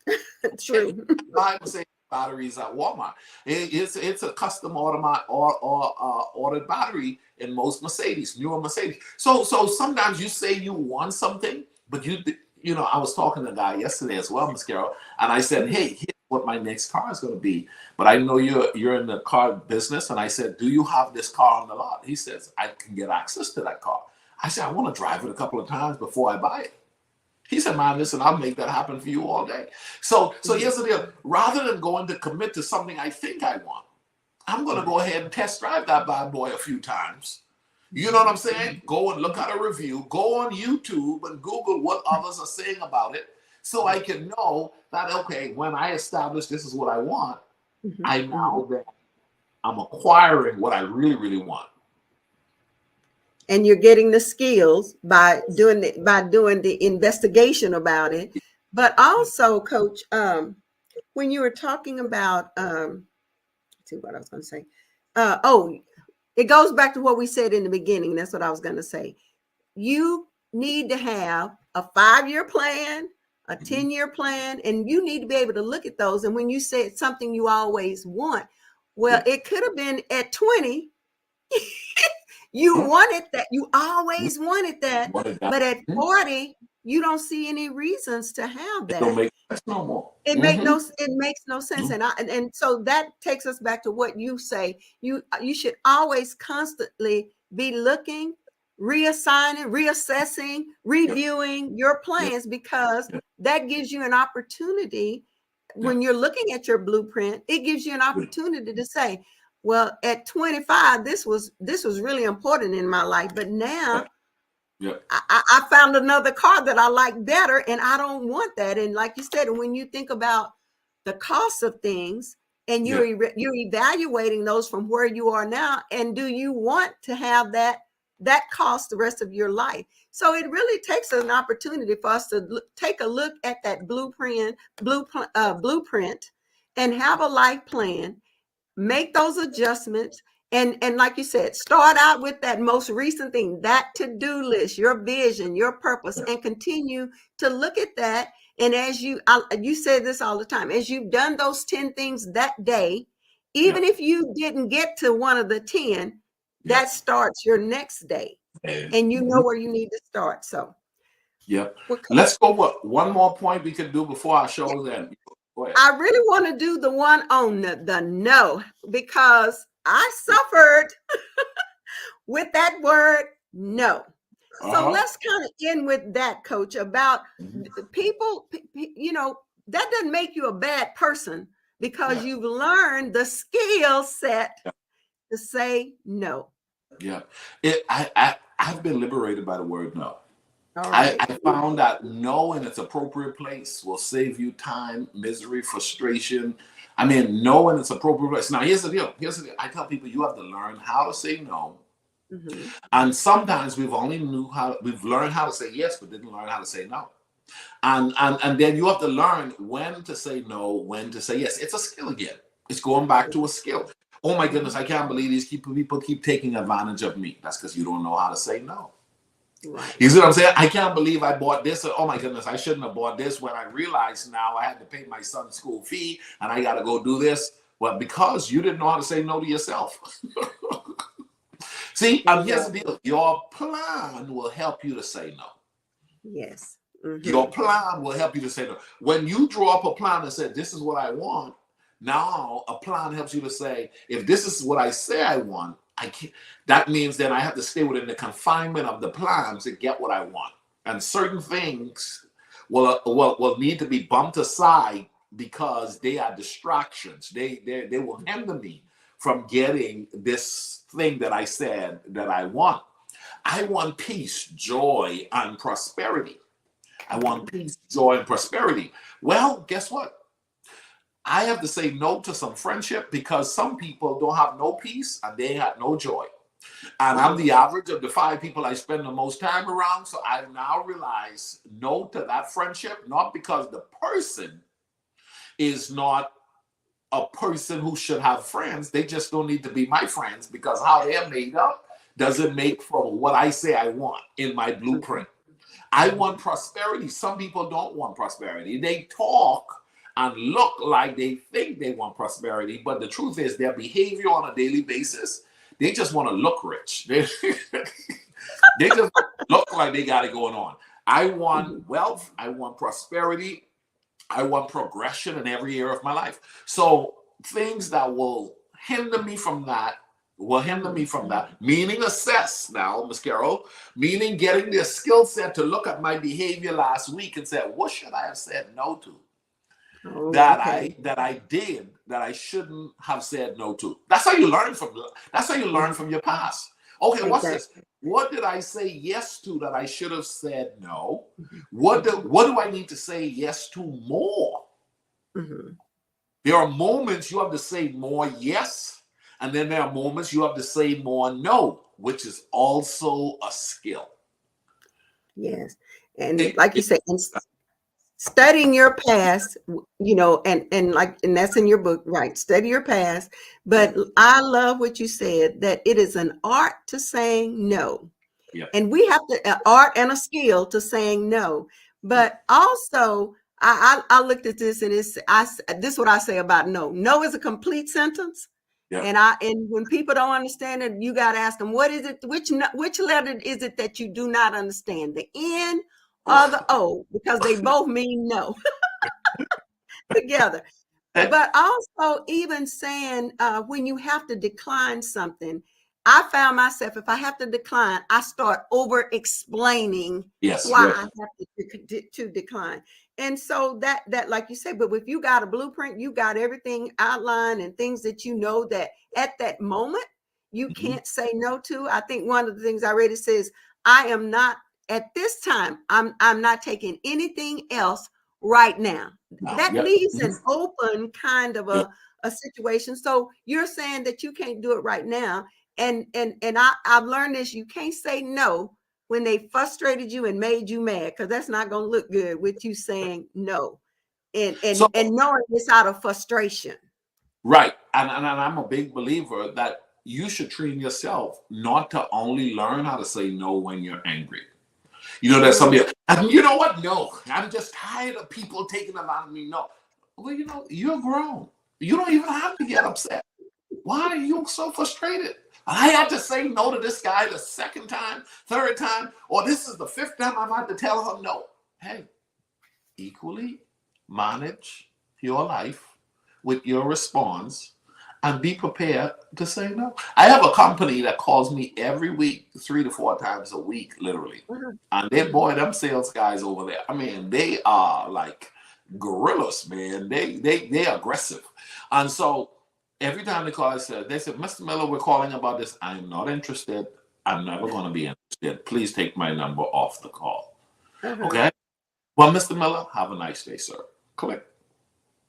Speaker 2: You
Speaker 1: True.
Speaker 2: can't buy Mercedes batteries at Walmart. It's a custom ordered battery in most Mercedes, newer Mercedes. So sometimes you say you want something, but I was talking to a guy yesterday as well, Miss Carol, and I said,
Speaker 1: Mhm.
Speaker 2: hey, here's what my next car is going to be. But I know you're in the car business, and I said, do you have this car on the lot? He says, I can get access to that car. I said, I want to drive it a couple of times before I buy it. He said, man, listen, I'll make that happen for you all day. So
Speaker 1: Mhm.
Speaker 2: here's the deal. Rather than going to commit to something I think I want, I'm going to
Speaker 1: Right.
Speaker 2: go ahead and test drive that bad boy a few times. You know what
Speaker 1: Mhm.
Speaker 2: I'm saying? Go and look at a review. Go on YouTube and Google what others are saying about it so I can know that, okay, when I establish this is what I want,
Speaker 1: Mhm.
Speaker 2: I
Speaker 1: Mhm.
Speaker 2: now that I'm acquiring what I really, really want.
Speaker 1: And you're getting the skills by doing the investigation about it. But also, Coach, when you were talking about let's see what I was going to say. Oh, it goes back to what we said in the beginning. That's what I was going to say. You need to have a 5-year plan, a
Speaker 2: Mhm.
Speaker 1: 10-year plan, and you need to be able to look at those. And when you say it's something you always want, well,
Speaker 2: Yeah.
Speaker 1: it could have been at 20. You
Speaker 2: Mhm.
Speaker 1: wanted that. You always wanted that.
Speaker 2: What is that?
Speaker 1: But at
Speaker 2: Mhm.
Speaker 1: 40, you don't see any reasons to have
Speaker 2: It don't
Speaker 1: that.
Speaker 2: make sense no more.
Speaker 1: It makes no sense. And so that takes us back to what you say. You should always constantly be looking, reassigning, reassessing,
Speaker 2: Yep.
Speaker 1: reviewing your
Speaker 2: Yep.
Speaker 1: plans, because
Speaker 2: Yep.
Speaker 1: that gives you an opportunity. When
Speaker 2: Yep.
Speaker 1: you're looking at your blueprint, it gives you an
Speaker 2: Yep.
Speaker 1: opportunity to say, well, at 25, this was really important in my life, but now
Speaker 2: Yep. Yep.
Speaker 1: I found another car that I like better, and I don't want that. And like you said, when you think about the cost of things, and
Speaker 2: Yep.
Speaker 1: you're evaluating those from where you are now, and do you want to have that cost the rest of your life? So it really takes an opportunity for us to take a look at that blueprint, and have a life plan, make those adjustments, and like you said, start out with that most recent thing, that to-do list, your vision, your purpose, and continue to look at that. And you say this all the time, as you've done those 10 things that day, even
Speaker 2: Yep.
Speaker 1: if you didn't get to one of the 10, that
Speaker 2: Yep.
Speaker 1: starts your next day,
Speaker 2: And
Speaker 1: and you know
Speaker 2: mhm.
Speaker 1: where you need to start. So
Speaker 2: Yep.
Speaker 1: what
Speaker 2: Let's go. What one more point we can do before our show's end? Go ahead.
Speaker 1: I really want to do the one on the no, because I suffered with that word no.
Speaker 2: Uh
Speaker 1: So
Speaker 2: huh.
Speaker 1: let's kind of end with that, Coach, about
Speaker 2: Hmm.
Speaker 1: people, that doesn't make you a bad person, because
Speaker 2: Yeah.
Speaker 1: you've learned the skill set
Speaker 2: Yeah.
Speaker 1: to say no.
Speaker 2: Yeah. I've been liberated by the word no.
Speaker 1: All
Speaker 2: I,
Speaker 1: right.
Speaker 2: I found that no in its appropriate place will save you time, misery, frustration. I mean, no in its appropriate place. Now, here's the deal. Here's the deal. I tell people you have to learn how to say no.
Speaker 1: Hmm.
Speaker 2: And sometimes we've learned how to say yes, but didn't learn how to say no. And then you have to learn when to say no, when to say yes. It's a skill again. It's going back to a skill. Oh my goodness, I can't believe these people keep taking advantage of me. That's because you don't know how to say no.
Speaker 1: Right.
Speaker 2: You see what I'm saying? I can't believe I bought this. Oh my goodness, I shouldn't have bought this when I realized now I had to pay my son's school fee and I got to go do this. Well, because you didn't know how to say no to yourself. See, here's the
Speaker 1: Exactly.
Speaker 2: deal. Your plan will help you to say no.
Speaker 1: Yes.
Speaker 2: Your
Speaker 1: Hmm.
Speaker 2: plan will help you to say no. When you draw up a plan and say, this is what I want, now a plan helps you to say, if this is what I say I want, I can't. That means then I have to stay within the confinement of the plan to get what I want. And certain things will need to be bumped aside because they are distractions. They will hinder me from getting this thing that I said that I want. I want peace, joy, and prosperity. I want
Speaker 1: Hmm.
Speaker 2: peace, joy, and prosperity. Well, guess what? I have to say no to some friendship because some people don't have no peace and they have no joy. And I'm
Speaker 1: Oh.
Speaker 2: the average of the 5 people I spend the most time around. So I now realize no to that friendship, not because the person is not a person who should have friends. They just don't need to be my friends because how they're made up doesn't make for what I say I want in my
Speaker 1: Mhm.
Speaker 2: blueprint. I want prosperity. Some people don't want prosperity. They talk and look like they think they want prosperity, but the truth is their behavior on a daily basis, they just want to look rich. They just look like they got it going on. I want
Speaker 1: Mhm.
Speaker 2: wealth. I want prosperity. I want progression in every area of my life. So things that will hinder me from that
Speaker 1: Mhm.
Speaker 2: meaning assess now, Miss Carol, meaning getting the skill set to look at my behavior last week and say, what should I have said no to?
Speaker 1: Oh,
Speaker 2: That
Speaker 1: okay.
Speaker 2: I did that I shouldn't have said no to. That's how you learn from your past. Okay, what's this?
Speaker 1: Exactly.
Speaker 2: What did I say yes to that I should have said no?
Speaker 1: Mhm.
Speaker 2: What do I need to say yes to more?
Speaker 1: Mhm.
Speaker 2: There are moments you have to say more yes, and then there are moments you have to say more no, which is also a skill.
Speaker 1: Yes. And
Speaker 2: It-
Speaker 1: like you
Speaker 2: it-
Speaker 1: say, studying your past, and like, and that's in your book, right? Study your past.
Speaker 2: yeah,
Speaker 1: But I love what you said, that it is an art to saying no.
Speaker 2: yeah,
Speaker 1: And we have to art and a skill to saying no.
Speaker 2: yeah,
Speaker 1: But also, I looked at this, and this is what I say about no. No is a complete sentence.
Speaker 2: yeah.
Speaker 1: And when people don't understand it, you got to ask them, what is it? Which letter is it that you do not understand? The N or the O? Because they both mean no together. But also, even saying, when you have to decline something, I found myself, if I have to decline, I start over explaining
Speaker 2: Yes,
Speaker 1: why
Speaker 2: yes.
Speaker 1: I have to decline. And so that, like you said, but if you got a blueprint, you got everything outlined and things that you know that at that moment you
Speaker 2: Mhm.
Speaker 1: can't say no to. I think one of the things I read, it says, I am not at this time, I'm not taking anything else right now.
Speaker 2: Now,
Speaker 1: That
Speaker 2: yeah,
Speaker 1: leaves
Speaker 2: mhm,
Speaker 1: an open kind of
Speaker 2: yeah.
Speaker 1: a situation. So you're saying that you can't do it right now. And I've learned this: you can't say no when they frustrated you and made you mad, because that's not going to look good with you saying no, and
Speaker 2: So
Speaker 1: knowing it's out of frustration.
Speaker 2: right, and I'm a big believer that you should train yourself not to only learn how to say no when you're angry. There's
Speaker 1: Mm,
Speaker 2: somebody, and you know what? No, I'm just tired of people taking advantage of me. No, well, you're grown. You don't even have to get upset. Why are you so frustrated? I had to say no to this guy the second time, third time, or this is the fifth time I've had to tell him no. Hey, equally manage your life with your response and be prepared to say no. I have a company that calls me every week, 3 to 4 times a week, literally.
Speaker 1: mhm,
Speaker 2: And they,
Speaker 1: mhm.
Speaker 2: boy, them sales guys over there, I mean, they are like gorillas, man. They aggressive. And so every time they call, they said, Mr. Miller, we're calling about this. I'm not interested. I'm never going to be interested. Please take my number off the call.
Speaker 1: Uh-huh.
Speaker 2: Okay. Well, Mr. Miller, have a nice day, sir. Click.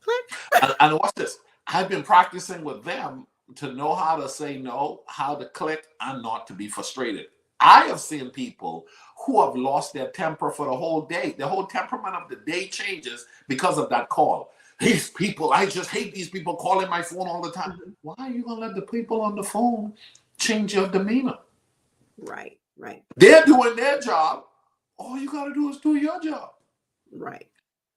Speaker 1: Click.
Speaker 2: And watch this. I've been practicing with them to know how to say no, how to click, and not to be frustrated. I have seen people who have lost their temper for the whole day. The whole temperament of the day changes because of that call. These people, I just hate these people calling my phone all the time.
Speaker 1: Mhm.
Speaker 2: Why are you going to let the people on the phone change your demeanor?
Speaker 1: Right, right,
Speaker 2: They're doing their job. All you got to do is do your job.
Speaker 1: right.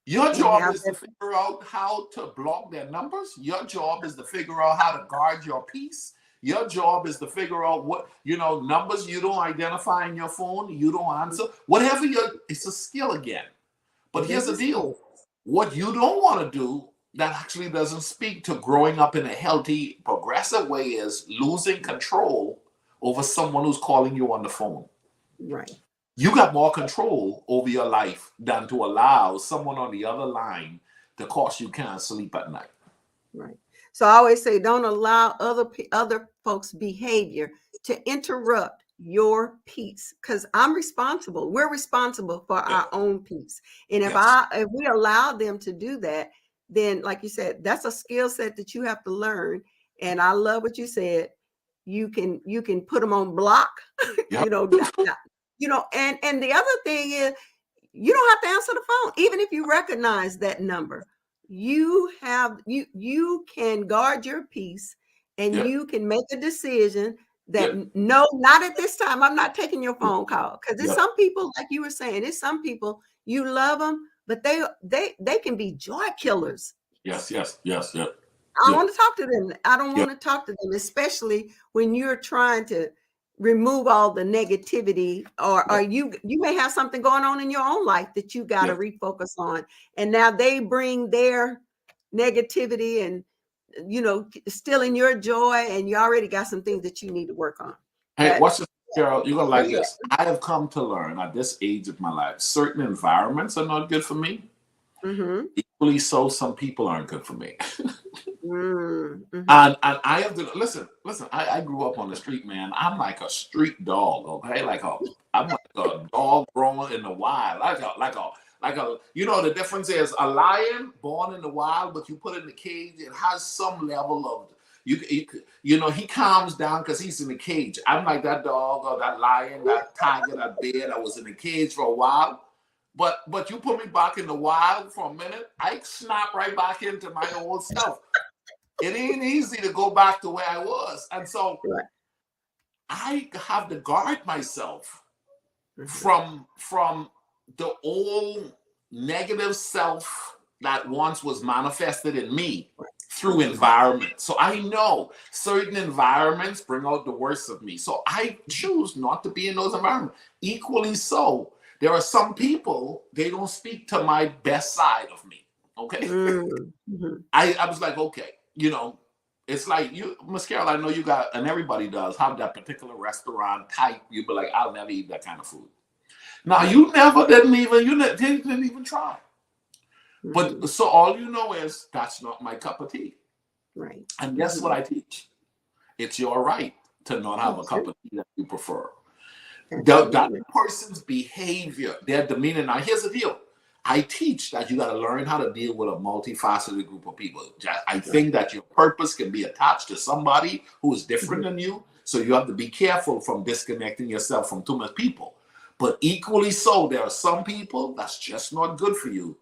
Speaker 2: Your
Speaker 1: And
Speaker 2: job
Speaker 1: have
Speaker 2: is to
Speaker 1: that.
Speaker 2: figure out how to block their numbers. Your job is to figure out how to guard your peace. Your job is to figure out what, numbers you don't identify in your phone, you don't answer. Whatever it's a skill again. But
Speaker 1: It
Speaker 2: here's
Speaker 1: is
Speaker 2: the
Speaker 1: a
Speaker 2: deal.
Speaker 1: skill.
Speaker 2: What you don't want to do that actually doesn't speak to growing up in a healthy, progressive way is losing control over someone who's calling you on the phone.
Speaker 1: Right.
Speaker 2: You got more control over your life than to allow someone on the other line to cause you can't sleep at night.
Speaker 1: Right. So I always say, don't allow other folks' behavior to interrupt your peace, because I'm responsible. We're responsible for
Speaker 2: Yeah.
Speaker 1: our own peace. And
Speaker 2: Yes.
Speaker 1: if we allow them to do that, then like you said, that's a skill set that you have to learn. And I love what you said. You can put them on block,
Speaker 2: Yep.
Speaker 1: and the other thing is, you don't have to answer the phone even if you recognize that number. You can guard your peace, and
Speaker 2: Yep.
Speaker 1: you can make a decision that
Speaker 2: Yep.
Speaker 1: no, not at this time, I'm not taking your
Speaker 2: Yep.
Speaker 1: phone call. Because there's
Speaker 2: Yep.
Speaker 1: some people, like you were saying, there's some people you love them, but they can be joy killers.
Speaker 2: Yes. Yes. Yes. Yep.
Speaker 1: I
Speaker 2: Yep.
Speaker 1: want to talk to them. I don't
Speaker 2: Yep.
Speaker 1: want to talk to them, especially when you're trying to remove all the negativity, or
Speaker 2: Yep.
Speaker 1: you may have something going on in your own life that you got to
Speaker 2: Yep.
Speaker 1: refocus on. And now they bring their negativity and stealing your joy, and you already got some things that you need to work on.
Speaker 2: Hey,
Speaker 1: But
Speaker 2: watch this, Carol. You're gonna
Speaker 1: go
Speaker 2: like
Speaker 1: ahead.
Speaker 2: this. I have come to learn at this age of my life, certain environments are not good for me.
Speaker 1: Mm-hmm.
Speaker 2: Equally so, some people aren't good for me.
Speaker 1: Mm-hmm.
Speaker 2: And I have to listen. I grew up on the street, man. I'm like a street dog, okay? I'm like a dog growing in the wild, like a. The difference is a lion born in the wild, but you put it in the cage. It has some level of he calms down because he's in the cage. I'm like that dog or that lion, that tiger, that bear that was in the cage for a while. But you put me back in the wild for a minute, I snap right back into my old self. It ain't easy to go back to where I was. And so
Speaker 1: Right.
Speaker 2: I have to guard myself
Speaker 1: Mm-hmm.
Speaker 2: from the old negative self that once was manifested in me through environment. So I know certain environments bring out the worst of me. So I choose not to be in those environments. Equally so, there are some people, they don't speak to my best side of me. Okay.
Speaker 1: Mm-hmm.
Speaker 2: I was like, okay, it's like you, Miss Carol, I know you got, and everybody does have that particular restaurant type. You'd be like, I'll never eat that kind of food. Now you never didn't even try.
Speaker 1: Mm-hmm.
Speaker 2: But so all you know is that's not my cup of tea.
Speaker 1: Right.
Speaker 2: And guess what
Speaker 1: Mm-hmm.
Speaker 2: I teach? It's your right to not have a
Speaker 1: That's
Speaker 2: cup
Speaker 1: it.
Speaker 2: of tea that you prefer. That
Speaker 1: Absolutely.
Speaker 2: person's behavior, their demeanor. Now, here's the deal. I teach that you got to learn how to deal with a multifaceted group of people. I
Speaker 1: Right.
Speaker 2: think that your purpose can be attached to somebody who is different
Speaker 1: Mm-hmm.
Speaker 2: than you. So you have to be careful from disconnecting yourself from too much people. But equally so, there are some people that's just not good for you.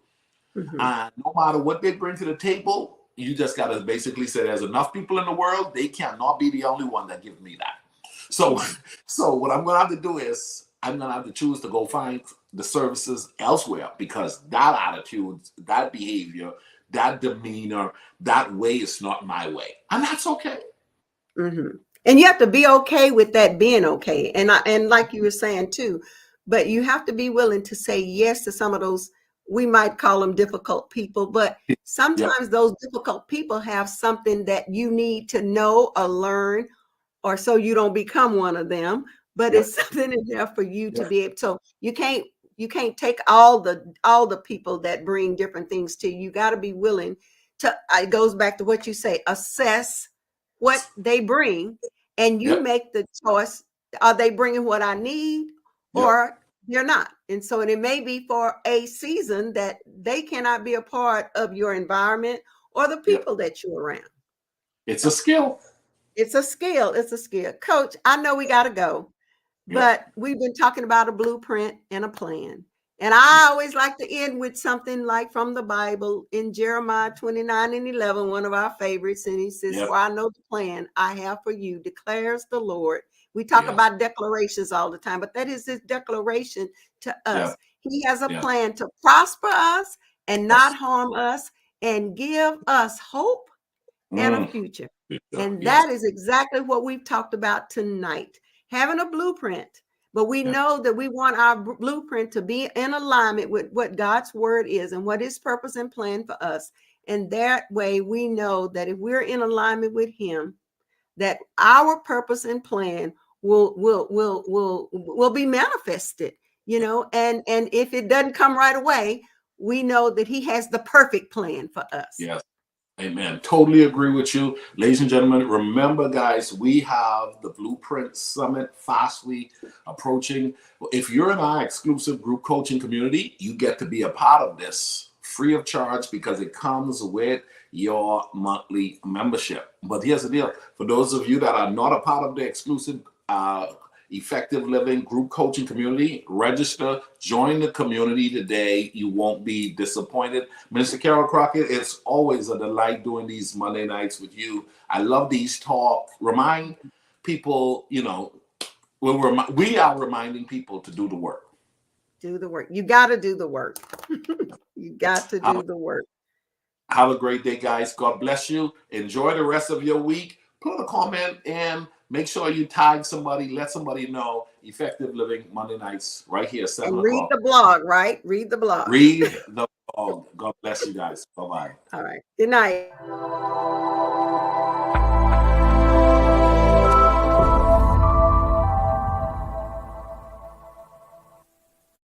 Speaker 1: Mm-hmm.
Speaker 2: And no matter what they bring to the table, you just got to basically say there's enough people in the world. They cannot be the only one that give me that. So,
Speaker 1: Mm-hmm.
Speaker 2: so what I'm going to have to do is I'm going to have to choose to go find the services elsewhere because that attitude, that behavior, that demeanor, that way is not my way. And that's okay.
Speaker 1: Mm-hmm. And you have to be okay with that being okay. And like you were saying too, but you have to be willing to say yes to some of those, we might call them difficult people, but
Speaker 2: Yeah.
Speaker 1: sometimes those difficult people have something that you need to know or learn, or so you don't become one of them. But
Speaker 2: Yeah.
Speaker 1: it's something in there for you to
Speaker 2: Yeah.
Speaker 1: be able. So you can't take all the people that bring different things to you. You got to be willing to. It goes back to what you say. Assess what they bring, and you
Speaker 2: Yeah.
Speaker 1: make the choice. Are they bringing what I need,
Speaker 2: Yeah.
Speaker 1: or they're not? And so, and it may be for a season that they cannot be a part of your environment or the
Speaker 2: Yep.
Speaker 1: people that you're around.
Speaker 2: It's a skill.
Speaker 1: It's a skill. It's a skill. Coach, I know we got to go,
Speaker 2: Yep.
Speaker 1: but we've been talking about a blueprint and a plan. And I always like to end with something like from the Bible in Jeremiah 29:11, one of our favorites. And he says,
Speaker 2: Yep.
Speaker 1: "For I know the plan I have for you, declares the Lord." We talk
Speaker 2: Yes.
Speaker 1: about declarations all the time, but that is his declaration to us.
Speaker 2: Yep.
Speaker 1: He has a
Speaker 2: Yep.
Speaker 1: plan to prosper us and not
Speaker 2: Yes.
Speaker 1: harm us and give us hope and a future. And
Speaker 2: Yes.
Speaker 1: that is exactly what we've talked about tonight. Having a blueprint, but we
Speaker 2: Yeah.
Speaker 1: know that we want our blueprint to be in alignment with what God's word is and what his purpose and plan for us. And that way we know that if we're in alignment with him, that our purpose and plan will be manifested, you know, and if it doesn't come right away, we know that he has the perfect plan for us.
Speaker 2: Yes. Amen. Totally agree with you. Ladies and gentlemen, remember, guys, we have the Blueprint Summit fastly approaching. If you're in our exclusive group coaching community, you get to be a part of this free of charge because it comes with your monthly membership. But here's the deal. For those of you that are not a part of the exclusive Effective Living group coaching community, register, join the community today. You won't be disappointed. Mr. Carol Crockett, it's always a delight doing these Monday nights with you. I love these talks. Remind people, you know, we are reminding people to do the work.
Speaker 1: Do the work. You got to do the work. You got to do the work.
Speaker 2: Have a great day, guys. God bless you. Enjoy the rest of your week. Put a comment and make sure you tag somebody, let somebody know. Effective Living Monday nights right here, 7
Speaker 1: and
Speaker 2: o'clock.
Speaker 1: read the blog, right? Read the blog.
Speaker 2: Read the blog. God bless you guys. Bye-bye.
Speaker 1: All right. Good night.